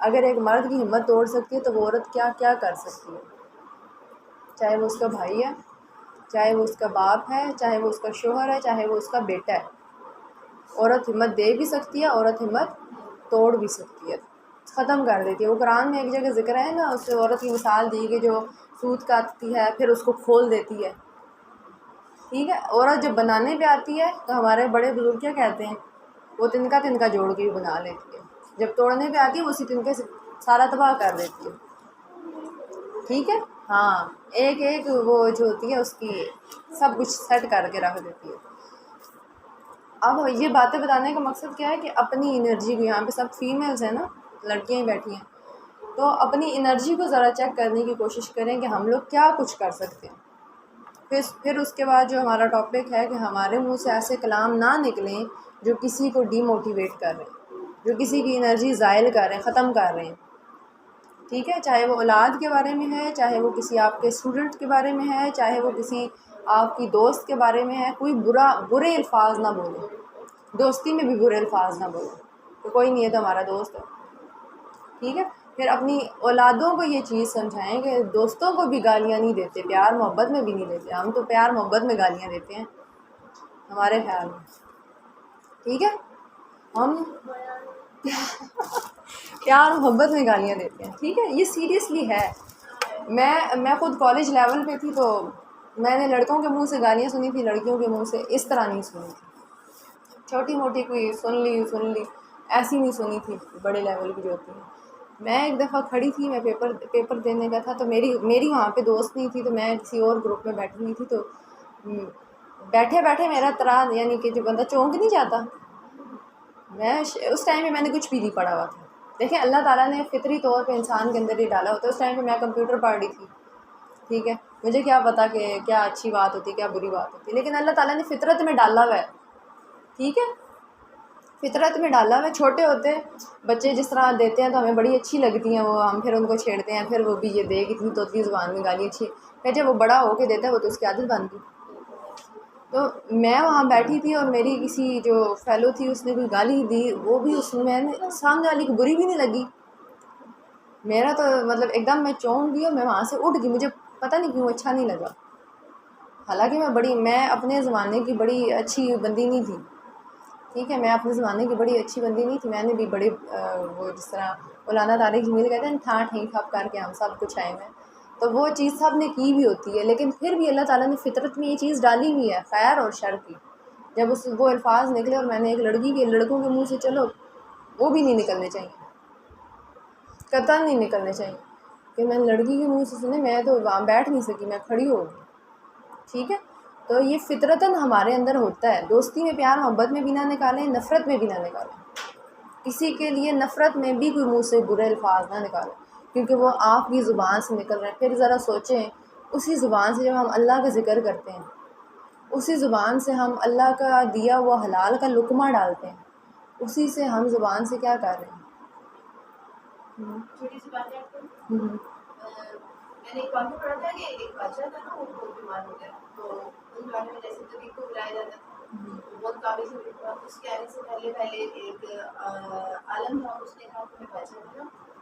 اگر ایک مرد کی ہمت توڑ سکتی ہے تو وہ عورت کیا کیا کر سکتی ہے, چاہے وہ اس کا بھائی ہے, چاہے وہ اس کا باپ ہے, چاہے وہ اس کا شوہر ہے, چاہے وہ اس کا بیٹا ہے. عورت ہمت دے بھی سکتی ہے, عورت ہمت توڑ بھی سکتی ہے, ختم کر دیتی ہے. وہ قرآن میں ایک جگہ ذکر ہے نا, اس سے عورت کی مثال دی کہ جو سوت کاٹتی ہے پھر اس کو کھول دیتی ہے. ٹھیک ہے. عورت جب بنانے پہ آتی ہے تو ہمارے بڑے بزرگ کیا کہتے ہیں, وہ تنکا تنکا جوڑ کے بھی بنا لیتی ہے, جب توڑنے پہ آتی ہے وہ اسی تنکے سے سارا تباہ کر دیتی ہے. ٹھیک ہے. ہاں, ایک ایک وہ جو ہوتی ہے اس کی سب کچھ سیٹ کر کے رکھ دیتی ہے. اب یہ باتیں بتانے کا مقصد کیا ہے کہ اپنی انرجی کو, یہاں پہ سب فیمیلز ہیں نا, لڑکیاں ہی بیٹھی ہیں, تو اپنی انرجی کو ذرا چیک کرنے کی کوشش کریں کہ ہم لوگ کیا کچھ کر سکتے ہیں. پھر اس کے بعد جو ہمارا ٹاپک ہے کہ ہمارے منہ سے ایسے کلام نہ نکلیں جو کسی کو ڈی موٹیویٹ کر رہے ہیں, جو کسی کی انرجی زائل کر رہے ہیں, ختم کر رہے ہیں. ٹھیک ہے. چاہے وہ اولاد کے بارے میں ہے, چاہے وہ کسی آپ کے اسٹوڈنٹ کے بارے میں ہے, چاہے وہ کسی آپ کی دوست کے بارے میں ہے, کوئی برے الفاظ نہ بولیں. دوستی میں بھی برے الفاظ نہ بولیں, تو کوئی نہیں ہے تو ہمارا دوست ہے. ٹھیک ہے. پھر اپنی اولادوں کو یہ چیز سمجھائیں کہ دوستوں کو بھی گالیاں نہیں دیتے, پیار محبت میں بھی نہیں دیتے. ہم تو پیار محبت میں گالیاں دیتے ہیں ہمارے خیال میں. ٹھیک ہے. ہم پیار محبت میں گالیاں دیتے ہیں. ٹھیک ہے. یہ سیریسلی ہے. میں خود کالج لیول پہ تھی تو میں نے لڑکوں کے منہ سے گالیاں سنی تھی, لڑکیوں کے منہ سے اس طرح نہیں سنی تھی. چھوٹی موٹی کوئی سن لی ایسی نہیں سنی تھی, بڑے لیول کی جو ہوتی ہیں. میں ایک دفعہ کھڑی تھی, میں پیپر دینے کا تھا, تو میری وہاں پہ دوست نہیں تھی, تو میں کسی اور گروپ میں بیٹھی ہوئی تھی. تو بیٹھے میرا طرح یعنی کہ جو بندہ چونک نہیں جاتا, میں اس ٹائم پہ میں نے کچھ بھی نہیں پڑھا ہوا تھا. دیکھیں اللہ تعالیٰ نے فطری طور پہ انسان کے اندر ہی ڈالا ہوتا ہے. اس ٹائم پہ میں کمپیوٹر پڑھ رہی تھی. ٹھیک ہے. مجھے کیا پتا کہ کیا اچھی بات ہوتی, کیا بری بات ہوتی, لیکن اللہ تعالیٰ نے فطرت میں ڈالا ہوا ہے. ٹھیک ہے. فطرت میں ڈالا ہوا ہے. چھوٹے ہوتے بچے جس طرح دیتے ہیں تو ہمیں بڑی اچھی لگتی ہیں وہ, ہم پھر ان کو چھیڑتے ہیں, پھر وہ بھی یہ دے اتنی توتلی زبان میں گالی اچھی, پھر جب وہ بڑا ہو کے دیتا ہے وہ تو اس کی عادت بن گئی. تو میں وہاں بیٹھی تھی اور میری کسی جو فیلو تھی اس نے کوئی گالی دی, وہ بھی اس میں نے سامنے والی کو بری بھی نہیں لگی. میرا تو مطلب ایک دم میں چونک گئی اور میں وہاں سے اٹھ گئی. مجھے پتہ نہیں کیوں اچھا نہیں لگا. حالانکہ میں اپنے زمانے کی بڑی اچھی بندی نہیں تھی. ٹھیک ہے. میں اپنے زمانے کی بڑی اچھی بندی نہیں تھی. میں نے بھی بڑے وہ جس طرح مولانا طارق جمیل کہتے ہیں ٹھاٹ ٹھیک ٹھاپ کر کے ہم سب کچھ آئے ہیں, تو وہ چیز سب نے کی بھی ہوتی ہے. لیکن پھر بھی اللہ تعالیٰ نے فطرت میں یہ چیز ڈالی ہوئی ہے خیر اور شر کی. جب وہ الفاظ نکلے, اور میں نے ایک لڑکی کے لڑکوں کے منہ سے, چلو وہ بھی نہیں نکلنے چاہیے, قطعاً نہیں نکلنے چاہیے, کہ میں لڑکی کے منہ سے سنے, میں تو وہاں بیٹھ نہیں سکی, میں کھڑی ہو گئی. ٹھیک ہے. تو یہ فطرتاً ہمارے اندر ہوتا ہے. دوستی میں پیار محبت میں بھی نہ نکالیں, نفرت میں بھی نہ نکالیں. کسی کے لیے نفرت میں بھی کوئی منہ سے برے الفاظ نہ نکالیں, کیونکہ وہ آپ کی زبان سے نکل رہے ہیں. پھر ذرا سوچیں, اسی زبان سے جب ہم اللہ کا ذکر کرتے ہیں, اسی زبان سے ہم اللہ کا دیا ہوا حلال کا لقمہ ڈالتے ہیں, اسی سے ہم زبان سے کیا کر رہے ہیں. چھوٹی سی بات ہے آپ کو, ہوں میں نے ایک واقعہ پڑھا تھا کہ ایک بادشاہ تھا نا, وہ بہت بیمار ہو گیا. تو اس بارے میں جیسے طبیب کو بلایا جاتا تھا, بہت قابل طبیب تھا. اس کے آنے سے پہلے ایک عالم تھا, اس نے کہا کہ میں بادشاہ تھا نا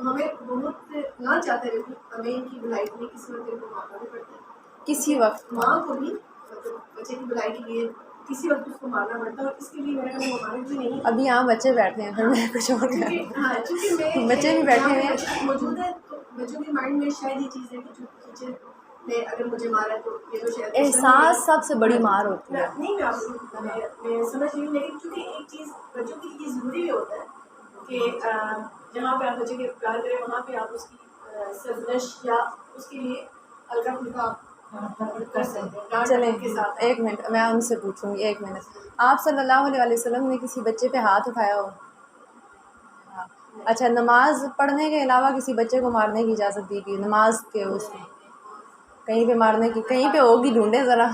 ہمیں بہت نہ چاہتے ہوئے بھی ہمیں ان کی بھلائی کے لیے کسی وقت ان کو مارنا بھی پڑتا ہے. کسی وقت ماں کو بھی مطلب بچے کی بھلائی کے لیے کسی وقت اس کو مارنا پڑتا ہے. اور اس کے لیے میرا کوئی ممانعت بھی نہیں ہے. ابھی یہاں بچے بیٹھے ہیں، پھر میں کچھ اور کہہ رہی چونکہ میں ہوں. بچے بھی بیٹھے ہوئے ہیں. بچے موجود ہے تو بچوں کے مائنڈ میں شاید یہ چیز ہے کہ جو ٹیچر نے اگر مجھے مارا تو یہ تو شاید احساس سب سے بڑی مار ہوتی ہے. نہیں میں آپ کو میں سمجھ رہی ہوں. لیکن چونکہ ایک چیز بچوں کے لیے ضروری بھی ہوتا ہے کہ جہاں پہ آپ بچے کے پیار کریں وہاں پہ آپ اس کی سرزنش یا اس کے لیے ہلکا پھلکا کر سکتے ہیں. چلیں ایک منٹ میں ان سے پوچھوں گی. ایک منٹ. آپ صلی اللہ علیہ وسلم نے کسی بچے پہ ہاتھ اٹھایا ہو؟ اچھا، نماز پڑھنے کے علاوہ کسی بچے کو مارنے کی اجازت دی گئی نماز کے اس میں کہیں پہ مارنے کی کہیں پہ ہوگی، ڈھونڈیں ذرا.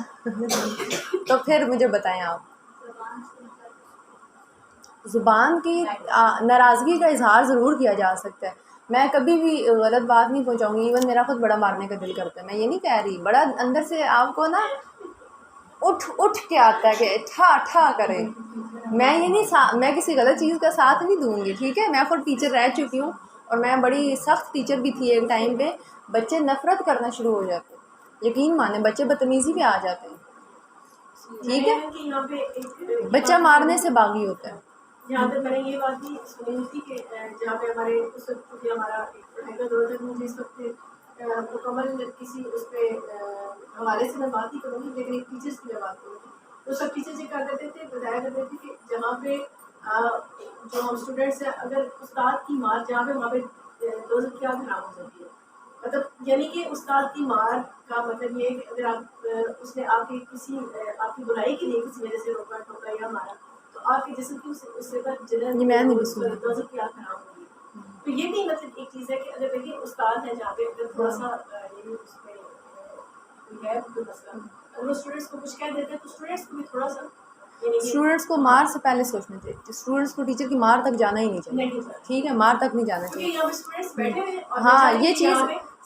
تو پھر مجھے بتائیں آپ. زبان کی ناراضگی کا اظہار ضرور کیا جا سکتا ہے. میں کبھی بھی غلط بات نہیں پہنچاؤں گی. ایون میرا خود بڑا مارنے کا دل کرتا ہے. میں یہ نہیں کہہ رہی، بڑا اندر سے آپ کو نا اٹھ کے آتا ہے کہ ٹھا کرے. میں یہ نہیں میں کسی غلط چیز کا ساتھ نہیں دوں گی، ٹھیک ہے. میں خود ٹیچر رہ چکی ہوں اور میں بڑی سخت ٹیچر بھی تھی ایک ٹائم پہ. بچے نفرت کرنا شروع ہو جاتے ہیں، یقین مانیں بچے بدتمیزی پہ آ جاتے ہیں، ٹھیک ہے. بچہ مارنے سے باغی ہوتا ہے. جہاں تک میں نے یہ بات بھی سنی تھی کہ جہاں پہ ہمارے اس وقت کیونکہ ہمارا پڑھائی کا دور تک مجھے اس وقت مکمل کسی اس پہ حوالے سے میں بات نہیں کروں گی، لیکن ایک ٹیچرس کی میں بات کروں گی. تو سب ٹیچر یہ کر دیتے تھے، بتایا کرتے تھے کہ جہاں پہ جو ہم اسٹوڈینٹس ہیں اگر استاد کی مار جہاں پہ وہاں پہ دوزخ کیا حرام ہو جاتی ہے. مطلب یعنی کہ استاد کی مار کا مطلب یہ ہے کہ اگر آپ اس نے آپ کی کسی آپ کی بلائی کے لیے کسی وجہ سے روکا ٹوکا یا مارا تو آپ کے جسم کی اس سے پر جنرل دوزخ کی آگ حرام ہوگی. تو یہ بھی مطلب ایک چیز ہے کہ اگر دیکھیے استاد ہے جہاں پہ اگر تھوڑا سا یہ اس میں ہے کوئی مسئلہ اگر وہ اسٹوڈینٹس کو کچھ کہہ دیتے ہیں تو اسٹوڈینٹس کو بھی تھوڑا سا اسٹوڈنٹس کو مار سے پہلے سوچنا چاہیے. اسٹوڈنٹس کو ٹیچر کی مار تک جانا ہی نہیں چاہیے، ٹھیک ہے. مار تک نہیں جانا چاہیے. ہاں یہ چیز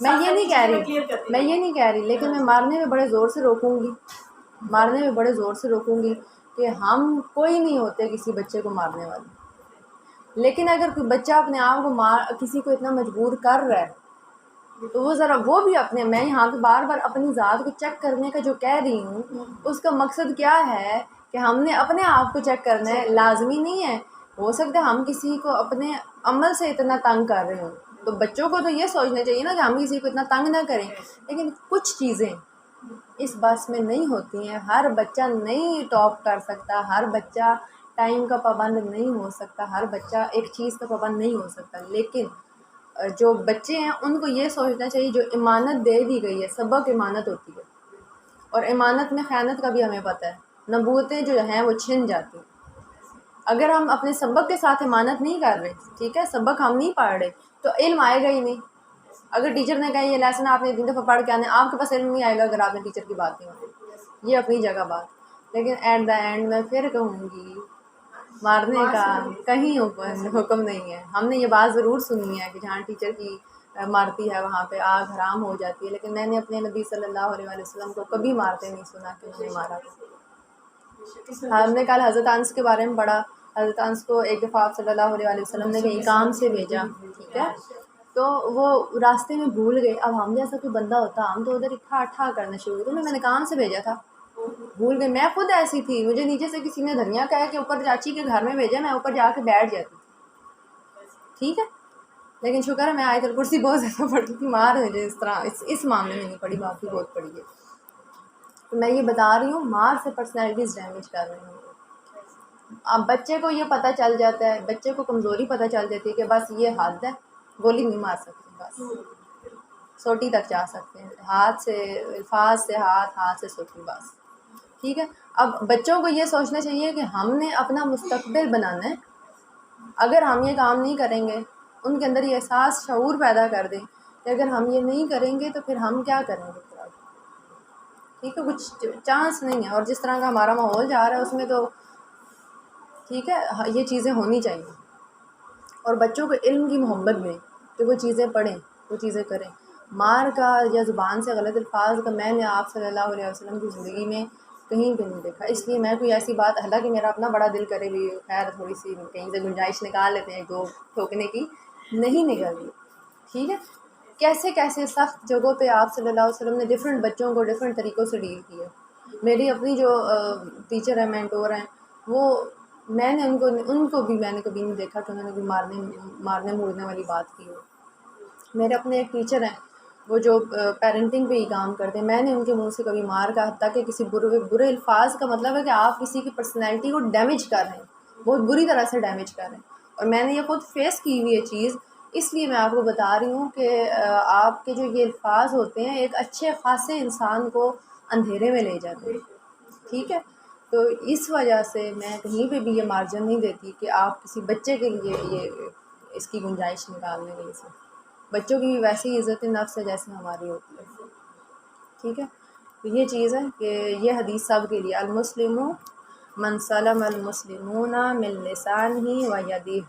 میں یہ نہیں کہہ رہی لیکن میں مارنے میں بڑے زور سے روکوں گی. مارنے میں بڑے زور سے روکوں گی کہ ہم کوئی نہیں ہوتے کسی بچے کو مارنے والے. لیکن اگر کوئی بچہ اپنے آپ کو کسی کو اتنا مجبور کر رہا ہے تو وہ ذرا وہ بھی اپنے میں یہاں پہ بار بار اپنی ذات کو چیک کرنے کا جو کہہ رہی ہوں اس کا مقصد کیا ہے کہ ہم نے اپنے آپ کو چیک کرنا ہے. لازمی نہیں ہے، ہو سکتا ہے ہم کسی کو اپنے عمل سے اتنا تنگ کر رہے ہوں تو بچوں کو تو یہ سوچنا چاہیے نا کہ ہم کسی کو اتنا تنگ نہ کریں. لیکن کچھ چیزیں اس بس میں نہیں ہوتی ہیں. ہر بچہ نہیں ٹاپ کر سکتا، ہر بچہ ٹائم کا پابند نہیں ہو سکتا، ہر بچہ ایک چیز کا پابند نہیں ہو سکتا. لیکن جو بچے ہیں ان کو یہ سوچنا چاہیے جو امانت دے دی گئی ہے، سبق امانت ہوتی ہے اور امانت میں خیانت کا بھی ہمیں پتہ ہے. نبوتیں جو ہیں وہ چھن جاتی ہیں. اگر ہم اپنے سبق کے ساتھ امانت نہیں کر رہے، ٹھیک ہے، سبق ہم نہیں پڑھ رہے تو علم آئے گا ہی نہیں. اگر ٹیچر نے کہا یہ لیسن آپ نے 3 دفعہ پڑھ کے آنے، آپ کے پاس علم نہیں آئے گا اگر آپ نے ٹیچر کی بات نہیں مانی. یہ اپنی جگہ بات. لیکن ایٹ دا اینڈ میں پھر کہوں گی مارنے کا کہیں حکم نہیں ہے. ہم نے یہ بات ضرور سنی ہے کہ جہاں ٹیچر کی مارتی ہے وہاں پہ آگ حرام ہو جاتی ہے، لیکن میں نے اپنے نبی صلی اللہ علیہ وسلم کو کبھی مارتے نہیں سنا کہ انہوں نے مارا. ہم نے کل حضرت انس کے بارے میں پڑھا. حضرت انس کو ایک دفعہ آپ صلی اللہ علیہ وسلم نے کہیں کام سے بھیجا، ٹھیک ہے، تو وہ راستے میں بھول گئے. اب ہم جیسا کوئی بندہ ہوتا ہم تو ادھر ٹھا کرنا شروع ہوئے. تو میں نے کام سے بھیجا تھا، بھول گئے. میں خود ایسی تھی، مجھے نیچے سے کسی نے دھنیا کہا کہ اوپر چاچی کے گھر میں بھیجا، میں اوپر جا کے بیٹھ جاتی تھی، ٹھیک ہے. لیکن شکر ہے میں آیت الکرسی بہت زیادہ پڑھتی تھی. مار مجھے اس طرح اس معاملے میں نہیں پڑھی، باقی بہت پڑھی ہے. تو میں یہ بتا رہی ہوں مار سے پرسنالٹیز ڈیمیج کر رہی ہوں. اب بچے کو یہ پتہ چل جاتا ہے، بچے کو کمزوری پتہ چل جاتی ہے کہ بس یہ حد ہے، گولی نہیں مار سکتے، بس سوٹی تک جا سکتے ہیں، ہاتھ سے الفاظ سے ہاتھ سے سوٹی، بس ٹھیک ہے. اب بچوں کو یہ سوچنا چاہیے کہ ہم نے اپنا مستقبل بنانا ہے. اگر ہم یہ کام نہیں کریں گے ان کے اندر یہ احساس شعور پیدا کر دیں کہ اگر ہم یہ نہیں کریں گے تو پھر ہم کیا کریں گے، ٹھیک ہے. کچھ چانس نہیں ہے. اور جس طرح کا ہمارا ماحول جا رہا ہے اس میں تو ٹھیک ہے یہ چیزیں ہونی چاہیے. اور بچوں کو علم کی محبت دیں کہ وہ چیزیں پڑھیں، وہ چیزیں کریں. مار کا یا زبان سے غلط الفاظ کا میں نے آپ صلی اللہ علیہ وسلم کی زندگی میں کہیں بھی نہیں دیکھا. اس لیے میں کوئی ایسی بات، حالانکہ میرا اپنا بڑا دل کرے بھی خیر تھوڑی سی کہیں سے گنجائش نکال لیتے ہیں 2 ٹھوکنے کی، نہیں نکل رہی. ٹھیک ہے. کیسے کیسے سخت جگہوں پہ آپ صلی اللہ علیہ وسلم نے ڈفرینٹ بچوں کو ڈفرینٹ طریقوں سے ڈیل کیا. میری اپنی جو ٹیچر ہیں، مینٹور ہیں، وہ میں نے ان کو بھی میں نے کبھی نہیں دیکھا کہ انہوں نے کوئی مارنے مورنے والی بات کی ہو. میرے اپنے ایک ٹیچر ہیں، وہ جو پیرنٹنگ پہ ہی کام کرتے ہیں، میں نے ان کے منہ سے کبھی مار کا، حتیٰ کہ کسی برے الفاظ کا مطلب ہے کہ آپ کسی کی پرسنالٹی کو ڈیمیج کر رہے ہیں، بہت بری طرح سے ڈیمیج کر رہے ہیں. اور میں نے یہ خود فیس کی ہوئی یہ چیز، اس لیے میں آپ کو بتا رہی ہوں کہ آپ کے جو یہ الفاظ ہوتے ہیں ایک اچھے خاصے انسان کو اندھیرے میں لے جاتے ہیں. ٹھیک ہے. تو اس وجہ سے میں کہیں پہ بھی یہ مارجن نہیں دیتی کہ آپ کسی بچے کے لیے یہ اس کی گنجائش نکال لیں گے. بچوں کی بھی ویسی عزت نفس ہے جیسے ہماری ہوتی ہے. ٹھیک ہے. تو یہ چیز ہے کہ یہ حدیث سب کے لیے، المسلم من سلم المسلمون من لسانہ و یدہ.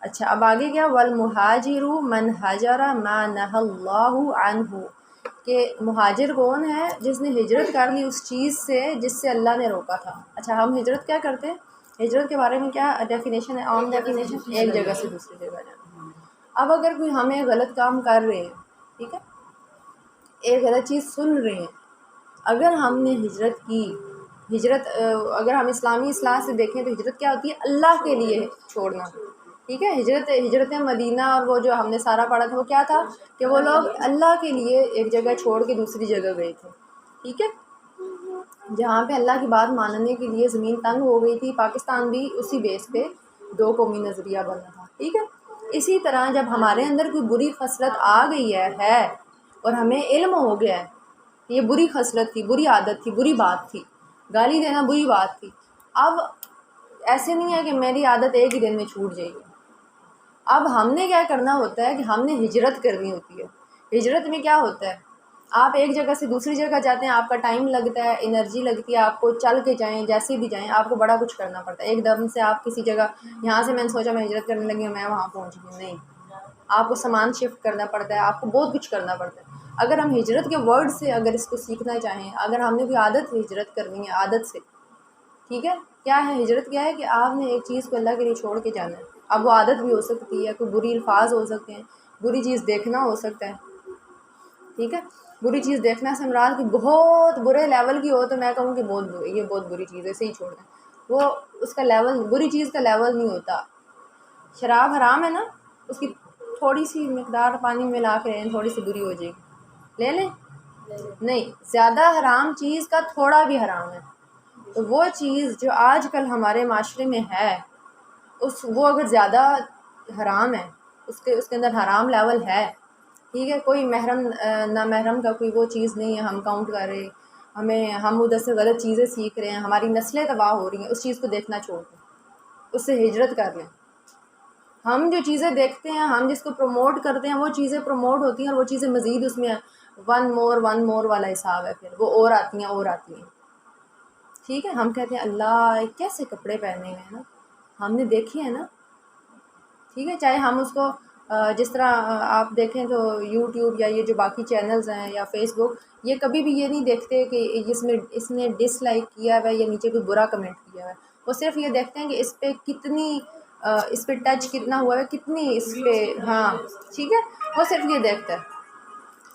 اچھا اب آگے کیا، والمہاجر من ہجر ما نہى اللہ عنہ، کہ مہاجر کون ہے؟ جس نے ہجرت کر لی اس چیز سے جس سے اللہ نے روکا تھا. اچھا ہم ہجرت کیا کرتے ہیں؟ ہجرت کے بارے میں کیا ڈیفینیشن ہے؟ عام ڈیفینیشن، ایک جگہ سے دوسری جگہ جانا. اب اگر کوئی ہمیں غلط کام کر رہے ہیں، ٹھیک ہے، ایک غلط چیز سن رہے ہیں، اگر ہم نے ہجرت کی، ہجرت اگر ہم اسلامی اصطلاح سے دیکھیں تو ہجرت کیا ہوتی ہے؟ اللہ کے لیے چھوڑنا. ٹھیک ہے. ہجرت مدینہ اور وہ جو ہم نے سارا پڑھا تھا وہ کیا تھا کہ وہ لوگ اللہ کے لیے ایک جگہ چھوڑ کے دوسری جگہ گئے تھے. ٹھیک ہے. جہاں پہ اللہ کی بات ماننے کے لیے زمین تنگ ہو گئی تھی. پاکستان بھی اسی بیس پہ دو قومی نظریہ بنا تھا. ٹھیک ہے. اسی طرح جب ہمارے اندر کوئی بری خصلت آ گئی ہے اور ہمیں علم ہو گیا ہے، یہ بری خصلت تھی، بری عادت تھی، بری بات تھی، گالی دینا بری بات تھی. اب ایسے نہیں ہے کہ میری عادت ایک ہی دن میں چھوٹ جائے گی. اب ہم نے کیا کرنا ہوتا ہے کہ ہم نے ہجرت کرنی ہوتی ہے. ہجرت میں کیا ہوتا ہے؟ آپ ایک جگہ سے دوسری جگہ جاتے ہیں، آپ کا ٹائم لگتا ہے، انرجی لگتی ہے، آپ کو چل کے جائیں جیسے بھی جائیں آپ کو بڑا کچھ کرنا پڑتا ہے. ایک دم سے آپ کسی جگہ، یہاں سے میں نے سوچا میں ہجرت کرنے لگی ہوں، میں وہاں پہنچ گئی، نہیں. آپ کو سامان شفٹ کرنا پڑتا ہے، آپ کو بہت کچھ کرنا پڑتا ہے. اگر ہم ہجرت کے ورڈ سے اگر اس کو سیکھنا چاہیں، اگر ہم نے کوئی عادت ہجرت کرنی ہے عادت سے، ٹھیک ہے، کیا ہے ہجرت؟ کیا ہے کہ آپ نے ایک چیز کو اللہ کے لیے چھوڑ کے جانا ہے. اب وہ عادت بھی ہو سکتی ہے، کوئی بری الفاظ ہو سکتے ہیں، بری چیز دیکھنا ہو سکتا ہے. ٹھیک ہے. بری چیز دیکھنا سے مراد کہ بہت برے لیول کی ہو تو میں کہوں کہ یہ بہت بری چیز ہے، اسے ہی چھوڑ دیں. وہ اس کا لیول، بری چیز کا لیول نہیں ہوتا. شراب حرام ہے نا، اس کی تھوڑی سی مقدار پانی میں ملا کے تھوڑی سی بری ہو جائے گی، لے لیں؟ نہیں. زیادہ حرام چیز کا تھوڑا بھی حرام ہے. تو وہ چیز جو آج کل ہمارے معاشرے میں ہے، وہ اگر زیادہ حرام ہے، اس کے اندر حرام لیول ہے، ٹھیک ہے، کوئی محرم نہ محرم کا کوئی وہ چیز نہیں ہے، ہم کاؤنٹ کر رہے، ہم ادھر سے غلط چیزیں سیکھ رہے ہیں، ہماری نسلیں تباہ ہو رہی ہیں، اس چیز کو دیکھنا چھوڑ دیں، اس سے ہجرت کر لیں. ہم جو چیزیں دیکھتے ہیں، ہم جس کو پروموٹ کرتے ہیں، وہ چیزیں پروموٹ ہوتی ہیں اور وہ چیزیں مزید اس میں ون مور والا حساب ہے، پھر وہ اور آتی ہیں. ٹھیک ہے. ہم کہتے ہیں اللہ کیسے کپڑے پہنے ہوئے ہیں نا، ہم نے دیکھے ہیں نا. ٹھیک ہے. چاہے ہم اس کو جس طرح آپ دیکھیں تو یوٹیوب یا یہ جو باقی چینلز ہیں یا فیس بک، یہ کبھی بھی یہ نہیں دیکھتے کہ اس نے ڈس لائک کیا ہوا ہے یا نیچے کوئی برا کمنٹ کیا ہوا ہے. وہ صرف یہ دیکھتے ہیں کہ اس پہ ٹچ کتنا ہوا ہے، کتنی اس پہ، ہاں ٹھیک ہے، وہ صرف یہ دیکھتا ہے.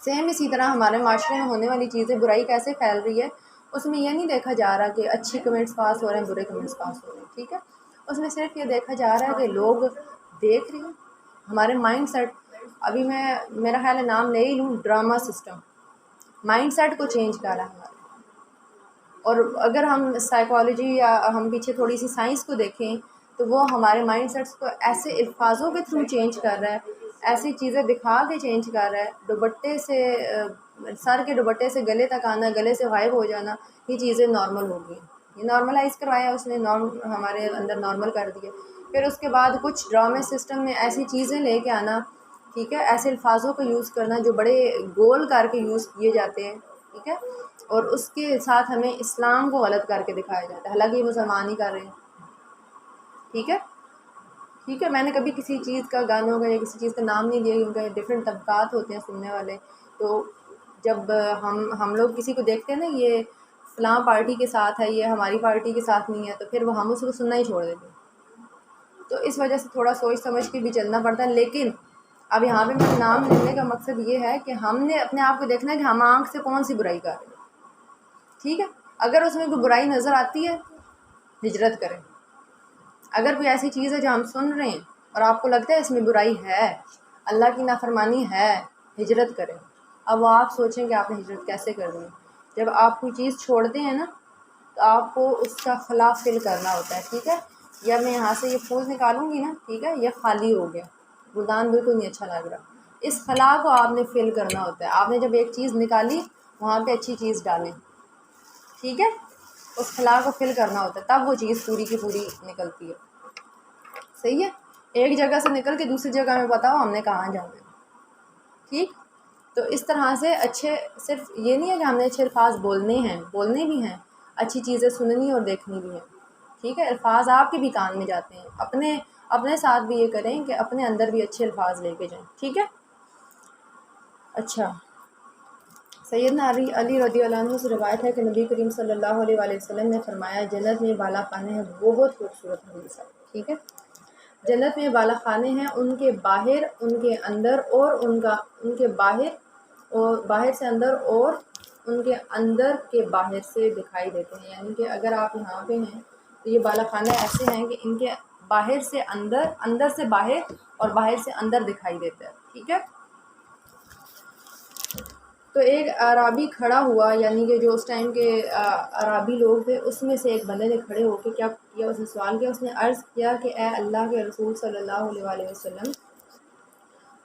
سیم اسی طرح ہمارے معاشرے میں ہونے والی چیزیں، برائی کیسے پھیل رہی ہے، اس میں یہ نہیں دیکھا جا رہا کہ اچھی کمنٹس پاس ہو رہے ہیں، برے کمنٹس پاس ہو رہے ہیں. ٹھیک ہے. اس میں صرف یہ دیکھا جا رہا ہے کہ لوگ دیکھ رہے ہیں. ہمارے مائنڈ سیٹ، ابھی میں میرا خیال ہے نام لے ہی لوں، ڈرامہ سسٹم مائنڈ سیٹ کو چینج کر رہا ہے ہمارے. اور اگر ہم سائیکالوجی یا ہم پیچھے تھوڑی سی سائنس کو دیکھیں تو وہ ہمارے مائنڈ سیٹس کو ایسے الفاظوں کے تھرو چینج کر رہا ہے، ایسی چیزیں دکھا کے چینج کر رہا ہے. دوپٹے سے، سر کے دوپٹے سے گلے تک آنا، گلے سے غائب ہو جانا، یہ چیزیں نارمل ہو گئی. یہ نارملائز کروایا اس نے، ہمارے اندر نارمل کر دیا. پھر اس کے بعد کچھ ڈرامے سسٹم میں ایسی چیزیں لے کے آنا، ٹھیک ہے، ایسے الفاظوں کا یوز کرنا جو بڑے گول کر کے یوز کیے جاتے ہیں. ٹھیک ہے. اور اس کے ساتھ ہمیں اسلام کو غلط کر کے دکھایا جاتا ہے، حالانکہ یہ مسلمان ہی کر رہے ہیں. ٹھیک ہے. ٹھیک ہے. میں نے کبھی کسی چیز کا، گانوں کا یا کسی چیز کا نام نہیں لیا کیونکہ ڈفرینٹ طبقات ہوتے ہیں سننے والے. تو جب ہم لوگ کسی کو دیکھتے ہیں نا یہ فلاں پارٹی کے ساتھ ہے، یہ ہماری پارٹی کے ساتھ نہیں ہے، تو پھر ہم اس کو سننا ہی چھوڑ دیتے ہیں. تو اس وجہ سے تھوڑا سوچ سمجھ کے بھی چلنا پڑتا ہے. لیکن اب یہاں پہ میرا نام لینے کا مقصد یہ ہے کہ ہم نے اپنے آپ کو دیکھنا ہے کہ ہم آنکھ سے کون سی برائی کر رہے ہیں، ٹھیک ہے؟ اگر اس میں کوئی برائی نظر آتی ہے ہجرت کریں. اگر کوئی ایسی چیز ہے جو ہم سن رہے ہیں اور آپ کو لگتا ہے اس میں برائی ہے، اللہ کی نافرمانی ہے، ہجرت کریں. اب وہ آپ سوچیں کہ آپ نے ہجرت کیسے کرنی ہے. جب آپ کوئی چیز چھوڑتے ہیں نا تو آپ کو اس کا خلا فل کرنا ہوتا ہے، ٹھیک ہے؟ یا میں یہاں سے یہ پھول نکالوں گی نا، ٹھیک ہے، یہ خالی ہو گیا، گلدان بالکل نہیں اچھا لگ رہا. اس خلا کو آپ نے فل کرنا ہوتا ہے. آپ نے جب ایک چیز نکالی وہاں پہ اچھی چیز ڈالیں، ٹھیک ہے؟ اس خلا کو فل کرنا ہوتا ہے، تب وہ چیز پوری کی پوری نکلتی ہے. صحیح ہے؟ ایک جگہ سے نکل کے دوسری جگہ میں بتاؤ ہم نے کہاں جانا ہے، ٹھیک؟ تو اس طرح سے اچھے، صرف یہ نہیں ہے کہ ہم نے اچھے الفاظ بولنے بھی ہیں، اچھی چیزیں سننی اور دیکھنی بھی ہیں، ٹھیک ہے؟ الفاظ آپ کے بھی کان میں جاتے ہیں. اپنے ساتھ بھی یہ کریں کہ اپنے اندر بھی اچھے الفاظ لے کے جائیں، ٹھیک ہے؟ اچھا، سیدنا علی رضی اللہ عنہ سے روایت ہے کہ نبی کریم صلی اللہ علیہ وآلہ وسلم نے فرمایا جنت میں بالا خانے ہیں، بہت خوبصورت حدیث ہے، ٹھیک ہے؟ جنت میں بالا خانے ہیں، ان کے باہر، ان کے اندر اور ان کے باہر اور باہر سے اندر اور ان کے اندر کے باہر سے دکھائی دیتے ہیں. یعنی کہ اگر آپ یہاں پہ ہیں تو یہ بالا خانے ایسے ہیں کہ ان کے باہر سے اندر، اندر سے باہر اور باہر سے اندر دکھائی دیتا ہے، ٹھیک ہے؟ تو ایک عرابی کھڑا ہوا، یعنی کہ جو اس ٹائم کے عرابی لوگ تھے اس میں سے ایک بندے نے کھڑے ہو کے کیا کیا، اس نے سوال کیا، اس نے عرض کیا کہ اے اللہ کے رسول صلی اللہ علیہ وآلہ وسلم،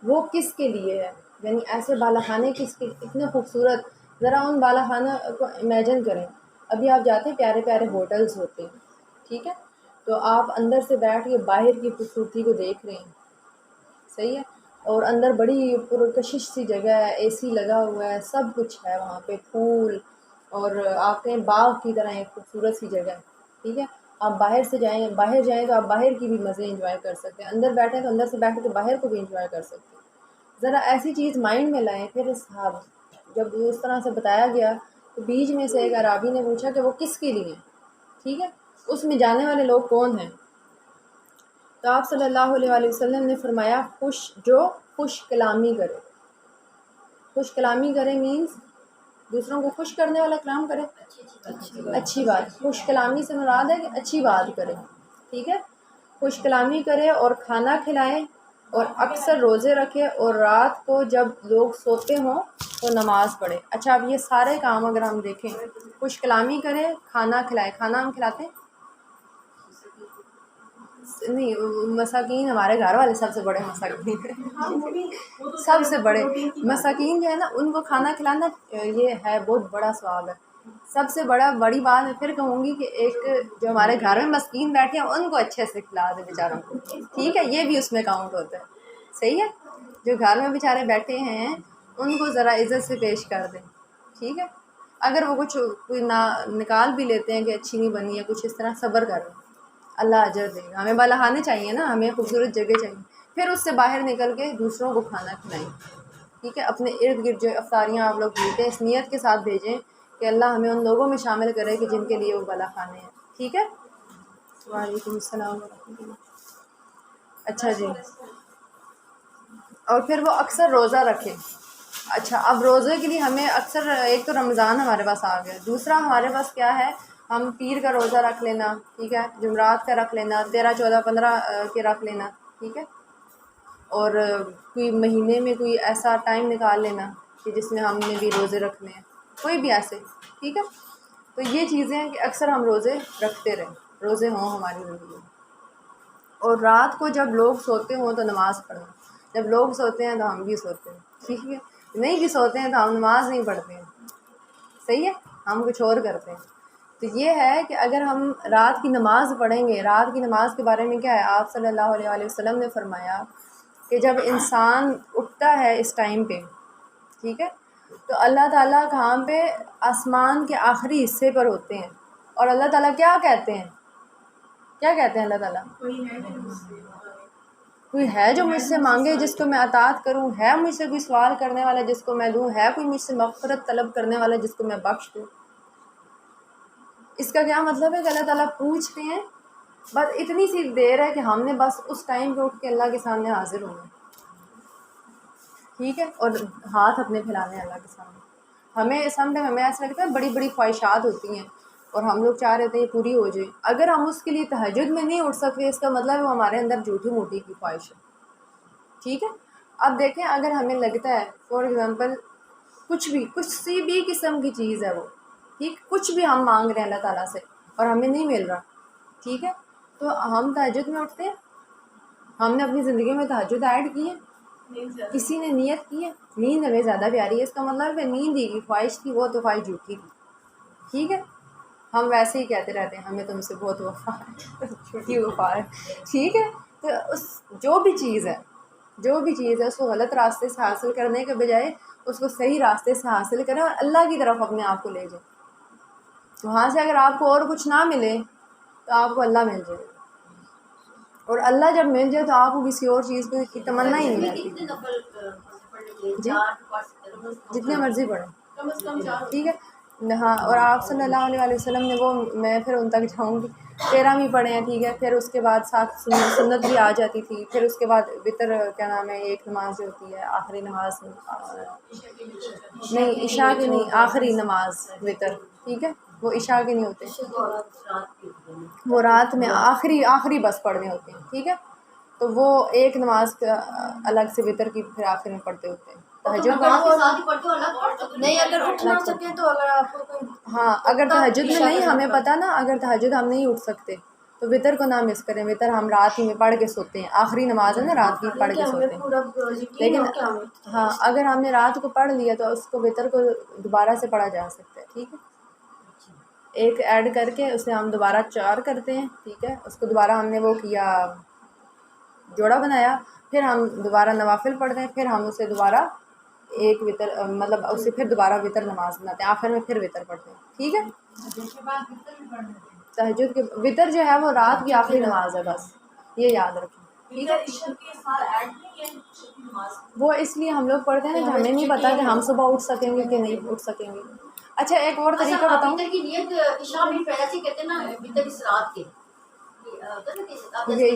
وہ کس کے لیے ہے؟ یعنی ایسے بالا خانے کس کے، اتنے خوبصورت، ذرا ان بالا خانہ کو امیجن کریں. ابھی آپ جاتے ہیں، پیارے پیارے ہوٹلز ہوتے ہیں، ٹھیک ہے؟ تو آپ اندر سے بیٹھ کے باہر کی خوبصورتی کو دیکھ رہے ہیں، صحیح ہے؟ اور اندر بڑی پرکشش سی جگہ ہے، اے سی لگا ہوا ہے، سب کچھ ہے وہاں پہ، پھول، اور آپ کہیں باغ کی طرح ایک خوبصورت سی جگہ ہے، ٹھیک ہے؟ آپ باہر جائیں تو آپ باہر کی بھی مزے انجوائے کر سکتے ہیں، اندر بیٹھیں تو اندر سے بیٹھ کے باہر کو بھی انجوائے کر سکتے ہیں. ذرا ایسی چیز مائنڈ میں لائیں. پھر صحابہ جب اس طرح سے بتایا گیا تو بیچ میں سے ایک عرابی نے پوچھا کہ وہ کس کے لیے، ٹھیک ہے؟ اس میں جانے والے لوگ کون ہیں؟ تو آپ صلی اللہ علیہ وآلہ وسلم نے فرمایا جو خوش کلامی کرے. خوش کلامی کرے مینز دوسروں کو خوش کرنے والا کلام کرے، اچھی بات. خوش کلامی سے مراد ہے کہ اچھی بات کرے، ٹھیک ہے؟ خوش کلامی کرے اور کھانا کھلائے اور اکثر روزے رکھے اور رات کو جب لوگ سوتے ہوں تو نماز پڑھے. اچھا، اب یہ سارے کام اگر ہم دیکھیں، خوش کلامی کرے، کھانا کھلائے. کھانا ہم کھلاتے ہیں نہیں، مساکین ہمارے گھر والے سب سے بڑے مساکین ہیں. سب سے بڑے مساکین جو ہے نا، ان کو کھانا کھلانا یہ ہے بہت بڑا ثواب ہے. سب سے بڑی بات میں پھر کہوں گی کہ ایک جو ہمارے گھر میں مسکین بیٹھے ہیں ان کو اچھے سے کھلا دیں بیچاروں کو، ٹھیک ہے؟ یہ بھی اس میں کاؤنٹ ہوتا ہے، صحیح ہے؟ جو گھر میں بیچارے بیٹھے ہیں ان کو ذرا عزت سے پیش کر دیں، ٹھیک ہے؟ اگر وہ کوئی نکال بھی لیتے ہیں کہ اچھی نہیں بنی ہے کچھ اس طرح، صبر کریں، اللہ اجر دے گا. ہمیں بالا خانے چاہیے نا، ہمیں خوبصورت جگہ چاہیے. پھر اس سے باہر نکل کے دوسروں کو کھانا کھلائیں، ٹھیک ہے؟ اپنے ارد گرد جو افطاریاں آپ لوگ بھیجتے ہیں اس نیت کے ساتھ بھیجیں کہ اللہ ہمیں ان لوگوں میں شامل کرے کہ جن کے لیے وہ بالا خانے ہیں، ٹھیک ہے؟ وعلیکم السلام ورحمۃ اللہ. اچھا جی، اور پھر وہ اکثر روزہ رکھے. اچھا، اب روزے کے لیے ہمیں اکثر، ایک تو رمضان ہمارے پاس آ گیا، دوسرا ہمارے پاس کیا ہے، ہم پیر کا روزہ رکھ لینا، ٹھیک ہے؟ جمعرات کا رکھ لینا، 13، 14، 15 کے رکھ لینا، ٹھیک ہے؟ اور کوئی مہینے میں کوئی ایسا ٹائم نکال لینا کہ جس میں ہم نے بھی روزے رکھنے ہیں، کوئی بھی ایسے، ٹھیک ہے؟ تو یہ چیزیں ہیں کہ اکثر ہم روزے رکھتے رہیں، روزے ہوں ہماری زندگی میں. اور رات کو جب لوگ سوتے ہوں تو نماز پڑھنا. جب لوگ سوتے ہیں تو ہم بھی سوتے ہیں، ٹھیک ہے؟ نہیں بھی سوتے ہیں تو ہم نماز نہیں پڑھتے ہیں، صحیح ہے؟ ہم کچھ اور کرتے ہیں. تو یہ ہے کہ اگر ہم رات کی نماز پڑھیں گے، رات کی نماز کے بارے میں کیا ہے، آپ صلی اللہ علیہ وآلہ وسلم نے فرمایا کہ جب انسان اٹھتا ہے اس ٹائم پہ، ٹھیک ہے، تو اللہ تعالیٰ کہاں پہ، آسمان کے آخری حصے پر ہوتے ہیں. اور اللہ تعالیٰ کیا کہتے ہیں، کیا کہتے ہیں اللہ تعالیٰ؟ کوئی ہے جو مجھ سے مانگے جس کو میں اطاعت کروں، ہے مجھ سے کوئی سوال کرنے والا جس کو میں دوں، ہے کوئی مجھ سے مغفرت طلب کرنے والا جس کو میں بخش دوں. اس کا کیا مطلب ہے کہ اللہ تعالیٰ پوچھتے ہیں، بس اتنی سی دیر ہے کہ ہم نے بس اس ٹائم پہ اٹھ کے اللہ کے سامنے حاضر ہونا. ٹھیک ہے، اور ہاتھ اپنے پھیلانے ہیں اللہ کے سامنے. ہمیں سم ٹائم ہمیں ایسا لگتا ہے بڑی بڑی خواہشات ہوتی ہیں اور ہم لوگ چاہ رہے تھے یہ پوری ہو جائے. اگر ہم اس کے لیے تہجد میں نہیں اٹھ سکتے اس کا مطلب ہے وہ ہمارے اندر جھوٹی موٹی کی خواہش ہے. ٹھیک ہے. اب دیکھیں اگر ہمیں لگتا ہے فار ایگزامپل کچھ سی بھی قسم کی چیز ہے وہ، ٹھیک، کچھ بھی ہم مانگ رہے ہیں اللہ تعالیٰ سے اور ہمیں نہیں مل رہا، ٹھیک ہے، تو ہم تہجد میں اٹھتے ہیں. ہم نے اپنی زندگی میں تہجد ایڈ کی ہے، کسی نے نیت کی ہے. نیند ہمیں زیادہ پیاری ہے، اس کا مطلب ہے نیند ہی کی خواہش تھی، وہ تو خواہش جھوٹی تھی. ٹھیک ہے. ہم ویسے ہی کہتے رہتے ہیں ہمیں تم سے بہت وفا ہے، چھوٹی وفا ہے. ٹھیک ہے. تو جو بھی چیز ہے اس کو غلط راستے سے حاصل کرنے کے بجائے اس کو صحیح راستے سے حاصل کریں اور اللہ کی طرف اپنے آپ کو لے جائیں. وہاں سے اگر آپ کو اور کچھ نہ ملے تو آپ کو اللہ مل جائے، اور اللہ جب مل جائے تو آپ کو کسی اور چیز کی تمنا ہی نہیں رہتی. جی جتنے مرضی پڑھیں. ٹھیک ہے. ہاں، اور آپ صلی اللہ علیہ وسلم نے وہ، میں پھر ان تک جاؤں گی، 13 بھی پڑھے ہیں. ٹھیک ہے. پھر اس کے بعد ساتھ سنت بھی آ جاتی تھی. پھر اس کے بعد وطر کیا نام ہے، ایک نماز جو ہوتی ہے آخری نماز، نہیں عشاء کی نہیں، آخری نماز وطر. ٹھیک ہے. وہ عشاء کے نہیں ہوتے، وہ رات میں آخری بس پڑھنے ہوتے ہیں. ٹھیک ہے. تو وہ ایک نماز الگ سے وطر کی پھر آخر میں پڑھتے ہوتے ہیں. تہجد نہیں اگر اٹھ نہ سکے تو اگر آپ کو کوئی، ہاں، اگر تہجد میں نہیں، ہمیں پتہ نا اگر تہجد ہم نہیں اٹھ سکتے تو وطر کو نہ مس کریں. وطر ہم رات ہی میں پڑھ کے سوتے ہیں، آخری نماز ہے نا، رات کی پڑھ کے سوتے ہیں. لیکن ہاں، اگر ہم نے رات کو پڑھ لیا تو اس کو وطر کو دوبارہ سے پڑھا جا سکتا ہے. ٹھیک ہے. ایک ایڈ کر کے اسے ہم دوبارہ 4 کرتے ہیں. ٹھیک ہے. اس کو دوبارہ ہم نے وہ کیا، جوڑا بنایا، پھر ہم دوبارہ نوافل پڑھتے ہیں، پھر ہم اسے دوبارہ ایک وطر مطلب اسے پھر دوبارہ وطر نماز بناتے ہیں، آخر میں پھر وطر پڑھتے ہیں. ٹھیک ہے. تہجد کے وطر جو ہے وہ رات کی آخری نماز ہے، بس یہ یاد رکھیں. ٹھیک ہے. وہ اس لیے ہم لوگ پڑھتے ہیں نا کہ ہمیں نہیں پتہ کہ ہم صبح اٹھ سکیں گے کہ نہیں اٹھ سکیں گے. اچھا، ایک اور طریقہ بتاؤں. کی نیت عشاء میں ایسے کہتے ہیں نا وطر اس رات کے،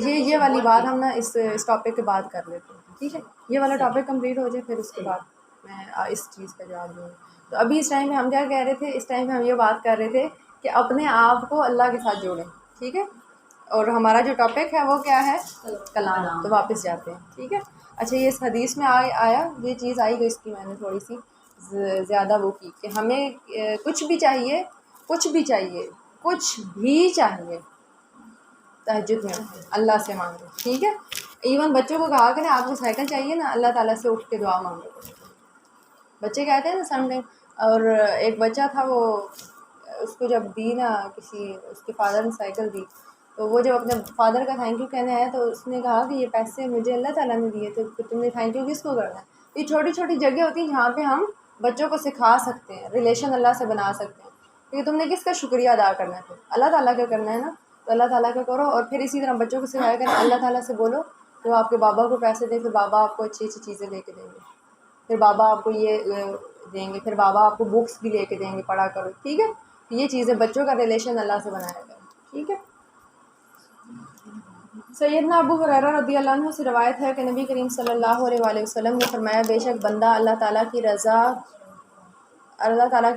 یہ والی بات ہم نا اس ٹاپک کے بعد کر لیتے ہیں. ٹھیک ہے. یہ والا ٹاپک کمپلیٹ ہو جائے پھر اس کے بعد میں اس چیز کا جواب دوں گی. تو ابھی اس ٹائم میں ہم کیا کہہ رہے تھے، اس ٹائم میں ہم یہ بات کر رہے تھے کہ اپنے آپ کو اللہ کے ساتھ جوڑیں. ٹھیک ہے. اور ہمارا جو ٹاپک ہے وہ کیا ہے، کلام. تو واپس جاتے ہیں. ٹھیک ہے. اچھا، یہ اس حدیث میں آیا یہ چیز آئی، تو اس کی میں نے تھوڑی سی زیادہ وہ کی کہ ہمیں کچھ بھی چاہیے تہجد میں اللہ سے مانگو. ٹھیک ہے. ایون بچوں کو کہا کریں آپ کو سائیکل چاہیے نا، اللہ تعالیٰ سے اٹھ کے دعا مانگو. بچے کہتے ہیں نا سم ٹائم. اور ایک بچہ تھا، وہ اس کو جب دی نا کسی اس کے فادر نے سائیکل دی، تو وہ جب اپنے فادر کا تھینک یو کہنے آیا تو اس نے کہا کہ یہ پیسے مجھے اللہ تعالیٰ نے دیے، تو تم نے تھینک یو کس کو کرنا ہے. یہ چھوٹی چھوٹی جگہ ہوتی ہیں جہاں پہ ہم بچوں کو سکھا سکتے ہیں، ریلیشن اللہ سے بنا سکتے ہیں. کیونکہ تم نے کس کا شکریہ ادا کرنا ہے، اللہ تعالیٰ کا کرنا ہے نا، تو اللہ تعالیٰ کا کرو. اور پھر اسی طرح بچوں کو سکھایا کریں اللہ تعالیٰ سے بولو تو آپ کے بابا کو پیسے دیں، پھر بابا آپ کو اچھی اچھی چیزیں لے کے دیں گے، پھر بابا آپ کو یہ دیں گے، پھر بابا آپ کو بکس بھی لے کے دیں گے، پڑھا کرو. ٹھیک ہے. یہ چیزیں بچوں کا ریلیشن اللہ سے بنایا گیا. ٹھیک ہے. سیدنا ابو ہریرہ رضی اللہ عنہ سے روایت ہے کہ نبی کریم صلی اللہ علیہ وآلہ وسلم نے فرمایا، بے شک بندہ اللہ تعالیٰ کی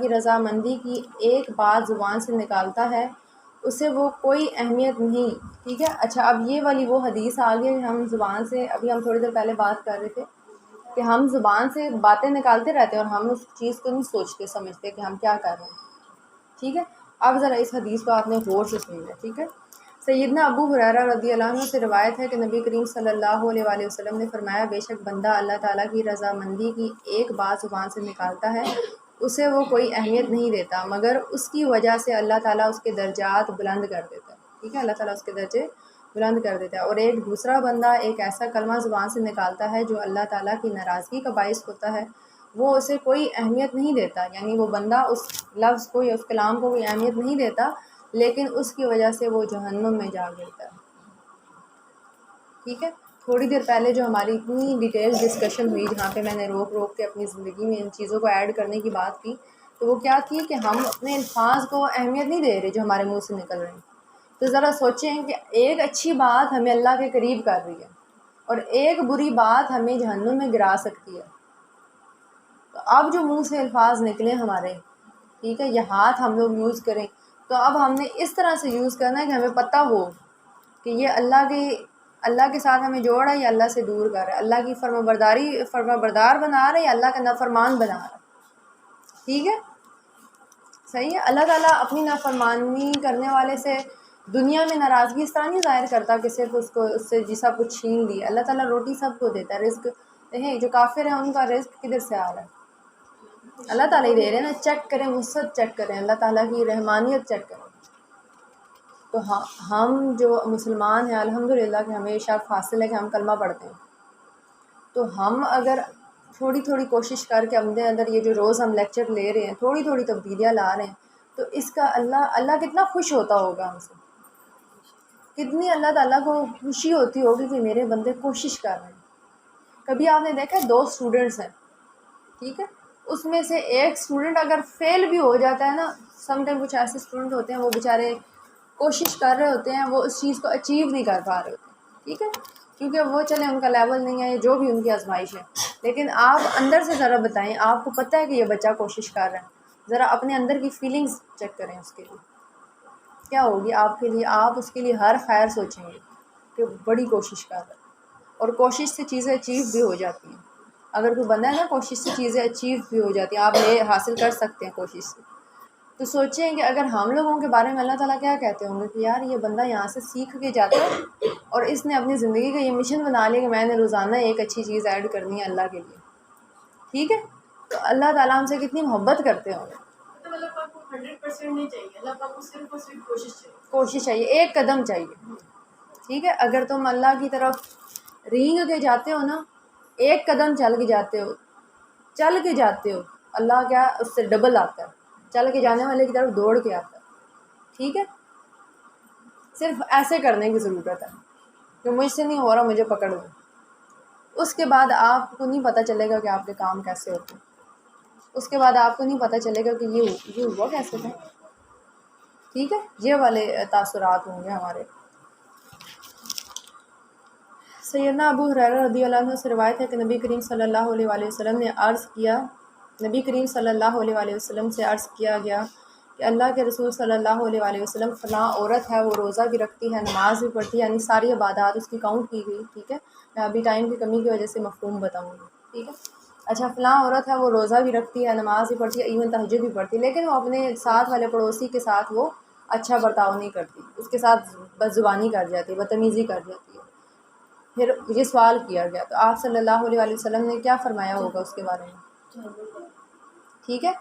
رضا مندی کی ایک بات زبان سے نکالتا ہے، اسے وہ کوئی اہمیت نہیں. ٹھیک ہے. اچھا، اب یہ والی وہ حدیث آگے ہم زبان سے، ابھی ہم تھوڑی دیر پہلے بات کر رہے تھے کہ ہم زبان سے باتیں نکالتے رہتے ہیں اور ہم اس چیز کو نہیں سوچتے سمجھتے کہ ہم کیا کر رہے ہیں. ٹھیک ہے. اب ذرا اس حدیث کو آپ نے غور سے سننا. ٹھیک ہے. سیدنا ابو ہریرہ رضی اللہ عنہ سے روایت ہے کہ نبی کریم صلی اللہ علیہ وآلہ وسلم نے فرمایا، بے شک بندہ اللہ تعالیٰ کی رضا مندی کی ایک بات زبان سے نکالتا ہے، اسے وہ کوئی اہمیت نہیں دیتا، مگر اس کی وجہ سے اللہ تعالیٰ اس کے درجات بلند کر دیتا ہے. ٹھیک ہے. اللہ تعالیٰ اس کے درجے بلند کر دیتا ہے. اور ایک دوسرا بندہ ایک ایسا کلمہ زبان سے نکالتا ہے جو اللہ تعالیٰ کی ناراضگی کا باعث ہوتا ہے، وہ اسے کوئی اہمیت نہیں دیتا، یعنی وہ بندہ اس لفظ کو یا اس کلام کو کوئی اہمیت نہیں دیتا، لیکن اس کی وجہ سے وہ جہنم میں جا گرتا ہے. ٹھیک ہے. تھوڑی دیر پہلے جو ہماری اتنی ڈیٹیل ڈسکشن ہوئی جہاں پہ میں نے روک کے اپنی زندگی میں ان چیزوں کو ایڈ کرنے کی بات کی، تو وہ کیا تھی کہ ہم اپنے الفاظ کو اہمیت نہیں دے رہے جو ہمارے منہ سے نکل رہے ہیں. تو ذرا سوچیں کہ ایک اچھی بات ہمیں اللہ کے قریب کر رہی ہے اور ایک بری بات ہمیں جہنم میں گرا سکتی ہے. تو اب جو منہ سے الفاظ نکلیں ہمارے، ٹھیک ہے، یہ ہاتھ ہم لوگ یوز کریں، تو اب ہم نے اس طرح سے یوز کرنا ہے کہ ہمیں پتہ ہو کہ یہ اللہ کے ساتھ ہمیں جوڑ ہے یا اللہ سے دور کر رہا ہے، اللہ کی فرما بردار بنا رہا ہے یا اللہ کا نافرمان بنا رہا ہے، ٹھیک ہے، صحیح ہے۔ اللہ تعالیٰ اپنی نافرمانی کرنے والے سے دنیا میں ناراضگی اس طرح نہیں ظاہر کرتا کہ صرف اس سے سب کچھ چھین لیا۔ اللہ تعالیٰ روٹی سب کو دیتا ہے، رزق دیکھیں جو کافر ہیں ان کا رزق کدھر سے آ رہا ہے، اللہ تعالیٰ ہی دے رہے ہیں نا، چیک کریں، وسعت چیک کریں، اللہ تعالیٰ کی رحمانیت چیک کریں۔ تو ہم جو مسلمان ہیں الحمدللہ کہ ہمیں شرف حاصل ہے کہ ہم کلمہ پڑھتے ہیں، تو ہم اگر تھوڑی تھوڑی کوشش کر کے اپنے اندر یہ جو روز ہم لیکچر لے رہے ہیں تھوڑی تھوڑی تبدیلیاں لا رہے ہیں، تو اس کا اللہ کتنا خوش ہوتا ہوگا ہم سے، کتنی اللہ تعالیٰ کو خوشی ہوتی ہوگی کہ میرے بندے کوشش کر رہے ہیں۔ کبھی آپ نے دیکھا 2 اسٹوڈنٹس ہیں، ٹھیک ہے، اس میں سے ایک اسٹوڈنٹ اگر فیل بھی ہو جاتا ہے نا، سم ٹائم کچھ ایسے اسٹوڈنٹ ہوتے ہیں وہ بیچارے کوشش کر رہے ہوتے ہیں، وہ اس چیز کو اچیو نہیں کر پا رہے ہوتے ہیں، ٹھیک ہے، کیونکہ وہ چلیں ان کا لیول نہیں ہے، جو بھی ان کی آزمائش ہے، لیکن آپ اندر سے ذرا بتائیں، آپ کو پتہ ہے کہ یہ بچہ کوشش کر رہا ہے، ذرا اپنے اندر کی فیلنگز چیک کریں، اس کے لیے کیا ہوگی آپ کے لیے، آپ اس کے لیے ہر خیر سوچیں گے کہ بڑی کوشش کر رہا ہے، اور کوشش سے چیزیں اچیو بھی ہو جاتی ہیں۔ اگر کوئی بندہ ہے نا کوشش سے چیزیں اچیو بھی ہو جاتی ہیں، آپ یہ حاصل کر سکتے ہیں کوشش سے، تو سوچیں کہ اگر ہم لوگوں کے بارے میں اللہ تعالیٰ کیا کہتے ہوں گے کہ یار یہ بندہ یہاں سے سیکھ کے جاتا ہے اور اس نے اپنی زندگی کا یہ مشن بنا لیا کہ میں نے روزانہ ایک اچھی چیز ایڈ کرنی ہے اللہ کے لیے، ٹھیک ہے، تو اللہ تعالیٰ ہم سے کتنی محبت کرتے ہوں گے۔ تو اللہ پاک کو 100% نہیں چاہیے، اللہ پاک کو صرف اور صرف کوشش چاہیے، کوشش چاہیے، ایک قدم چاہیے، ٹھیک ہے، اگر تم اللہ کی طرف رینگ کے جاتے ہو نا، ایک قدم چل کے جاتے ہو، اللہ کیا اس سے ڈبل آتا ہے، چل کے جانے والے کی طرف دوڑ کے آتا ہے، ٹھیک ہے، صرف ایسے کرنے کی ضرورت ہے کہ مجھ سے نہیں ہو رہا مجھے پکڑ دو، اس کے بعد آپ کو نہیں پتہ چلے گا کہ آپ کے کام کیسے ہوتے ہیں، اس کے بعد آپ کو نہیں پتہ چلے گا کہ یہ ہوا کیسے تھا، ٹھیک ہے، یہ والے تاثرات ہوں گے ہمارے۔ سیدنا ابو ہریرہ رضی اللہ عنہ سے روایت ہے کہ نبی کریم صلی اللہ علیہ وآلہ وسلم نے نبی کریم صلی اللہ علیہ وآلہ وسلم سے عرض کیا گیا کہ اللہ کے رسول صلی اللہ علیہ وآلہ وسلم فلاں عورت ہے، وہ روزہ بھی رکھتی ہے، نماز بھی پڑھتی ہے، یعنی ساری عبادات اس کی کاؤنٹ کی گئی، ٹھیک ہے، میں ابھی ٹائم کی کمی کی وجہ سے مفہوم بتاؤں گی، ٹھیک ہے، اچھا، فلاں عورت ہے، وہ روزہ بھی رکھتی ہے، نماز بھی پڑھتی ہے، ایون تہجد بھی پڑھتی ہے، لیکن وہ اپنے ساتھ والے پڑوسی کے ساتھ وہ اچھا برتاؤ نہیں کرتی، اس کے ساتھ بد زبانی کر جاتی ہے، بدتمیزی کر جاتی ہے۔ پھر یہ سوال کیا گیا تو آپ صلی اللہ علیہ وآلہ وسلم نے کیا فرمایا ہوگا اس کے بارے میں، ٹھیک ہے،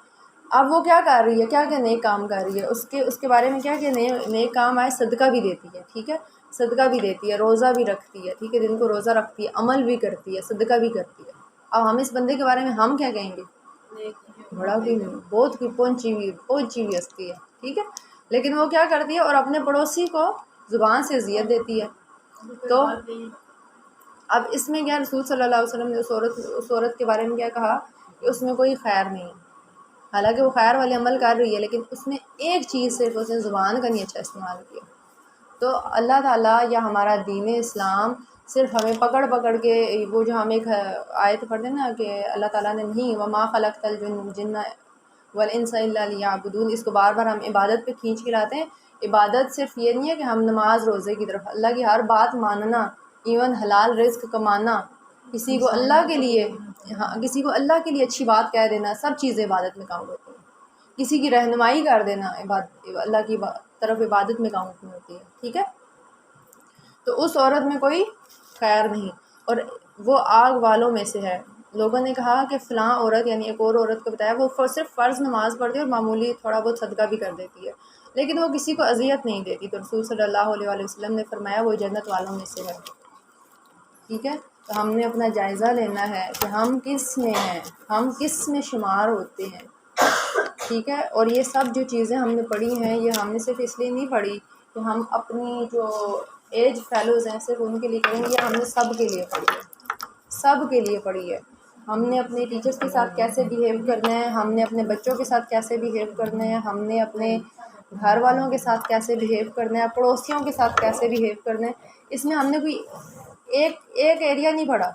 اب وہ کیا کر رہی ہے، کیا نیک کام کر رہی ہے، اس کے بارے میں کیا کہ نیک کام آئے، صدقہ بھی دیتی ہے، ٹھیک ہے، صدقہ بھی دیتی ہے، روزہ بھی رکھتی ہے، ٹھیک ہے، دن کو روزہ رکھتی ہے، عمل بھی کرتی ہے، صدقہ بھی کرتی ہے۔ اب ہم اس بندے کے بارے میں ہم کیا کہیں گے، بڑا بھی بہت کی پہنچی ہوئی ہستی ہے، ٹھیک ہے، لیکن وہ کیا کرتی ہے اور اپنے پڑوسی کو زبان سے اذیت دیتی ہے۔ تو اب اس میں کیا رسول صلی اللہ علیہ وسلم نے اس عورت کے بارے میں کیا کہا کہ اس میں کوئی خیر نہیں ہے، حالانکہ وہ خیر والے عمل کر رہی ہے، لیکن اس میں ایک چیز صرف اس نے زبان کا نہیں اچھا استعمال کیا۔ تو اللہ تعالیٰ یا ہمارا دین اسلام صرف ہمیں پکڑ کے، وہ جو ہم ایک آیت پڑھتے ہیں نا کہ اللہ تعالیٰ نے نہیں وما خلقت الجن والانس الا لیعبدون، اس کو بار بار ہم عبادت پہ کھینچ کے لاتے ہیں۔ عبادت صرف یہ نہیں ہے کہ ہم نماز روزے کی طرف، اللہ کی ہر بات ماننا، ایون حلال رزق کمانا، کسی کو اللہ کے لیے اچھی بات کہہ دینا، سب چیزیں عبادت میں کاؤنٹ ہوتی ہیں۔ کسی کی رہنمائی کر دینا اللہ کی طرف عبادت میں کاؤنٹ نہیں ہوتی ہے، ٹھیک ہے، تو اس عورت میں کوئی خیر نہیں، اور وہ آگ والوں میں سے ہے۔ لوگوں نے کہا کہ فلاں عورت، یعنی ایک اور عورت کو بتایا، وہ صرف فرض نماز پڑھتی ہے اور معمولی تھوڑا بہت صدقہ بھی کر دیتی ہے، لیکن وہ کسی کو اذیت نہیں دیتی، تو رسول صلی اللہ علیہ وآلہ وسلم نے فرمایا وہ جنت والوں میں سے ہے، ٹھیک ہے۔ تو ہم نے اپنا جائزہ لینا ہے کہ ہم کس میں ہیں، ہم کس میں شمار ہوتے ہیں، ٹھیک ہے، اور یہ سب جو چیزیں ہم نے پڑھی ہیں یہ ہم نے صرف اس لیے نہیں پڑھی کہ ہم اپنی جو ایج فیلوز ہیں صرف ان کے لیے پڑھیں گے، یہ ہم نے سب کے لیے پڑھی ہے، سب کے لیے پڑھی ہے۔ ہم نے اپنے ٹیچرز کے ساتھ کیسے بیہیو کرنا ہے، ہم نے اپنے بچوں کے ساتھ کیسے بیہیو کرنا ہے، ہم نے اپنے گھر والوں کے ساتھ کیسے بیہیو کرنا ہے، پڑوسیوں کے ساتھ کیسے بیہیو کرنا ہے، اس میں ہم نے کوئی ایک ایریا نہیں پڑھا،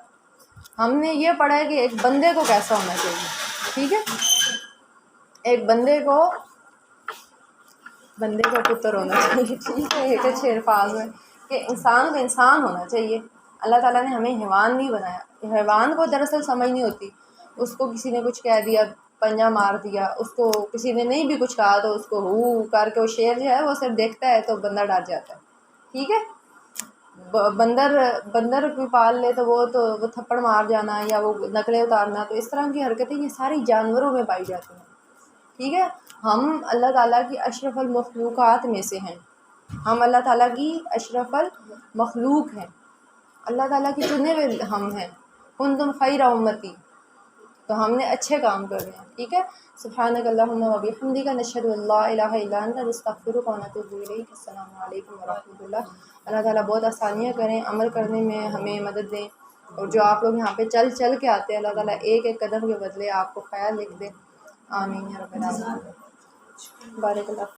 ہم نے یہ پڑھا ہے کہ ایک بندے کو کیسا ہونا چاہیے، ٹھیک ہے. ایک بندے کو پتر ہونا چاہیے. ٹھیک ہے. ایک اچھے الفاظ میں کہ انسان کو انسان ہونا چاہیے. اللہ تعالیٰ نے ہمیں حیوان نہیں بنایا. حیوان کو دراصل سمجھ نہیں ہوتی. اس کو کسی نے کچھ کہہ دیا، پنجہ مار دیا، اس کو کسی نے نہیں بھی کچھ کہا تو اس کو ہو کر کے وہ شیر جو ہے وہ صرف دیکھتا ہے تو بندہ ڈر جاتا ہے. ٹھیک ہے. بندر کوئی پال لے تو وہ تھپڑ مار جانا یا وہ نقلیں اتارنا، تو اس طرح کی حرکتیں یہ ساری جانوروں میں پائی جاتی ہیں. ٹھیک ہے. ہم اللہ تعالیٰ کی اشرف المخلوقات میں سے ہیں. ہم اللہ تعالیٰ کی اشرف المخلوق ہیں. اللہ تعالیٰ کی چنے ہوئے ہم ہیں. کنتم خیر امتی، تو ہم نے اچھے کام کرنے ہیں. ٹھیک ہے. سبحانک اللہم و بحمدک نشہد ان لا الہ الا انت نستغفرک و نتوب الیک. السلام علیکم ورحمۃ اللہ. اللہ تعالیٰ بہت آسانیاں کریں، عمل کرنے میں ہمیں مدد دیں، اور جو آپ لوگ یہاں پہ چل کے آتے ہیں اللہ تعالیٰ ایک ایک قدم کے بدلے آپ کو خیر لکھ دے. آمین یا رب العالمین. بارک اللہ.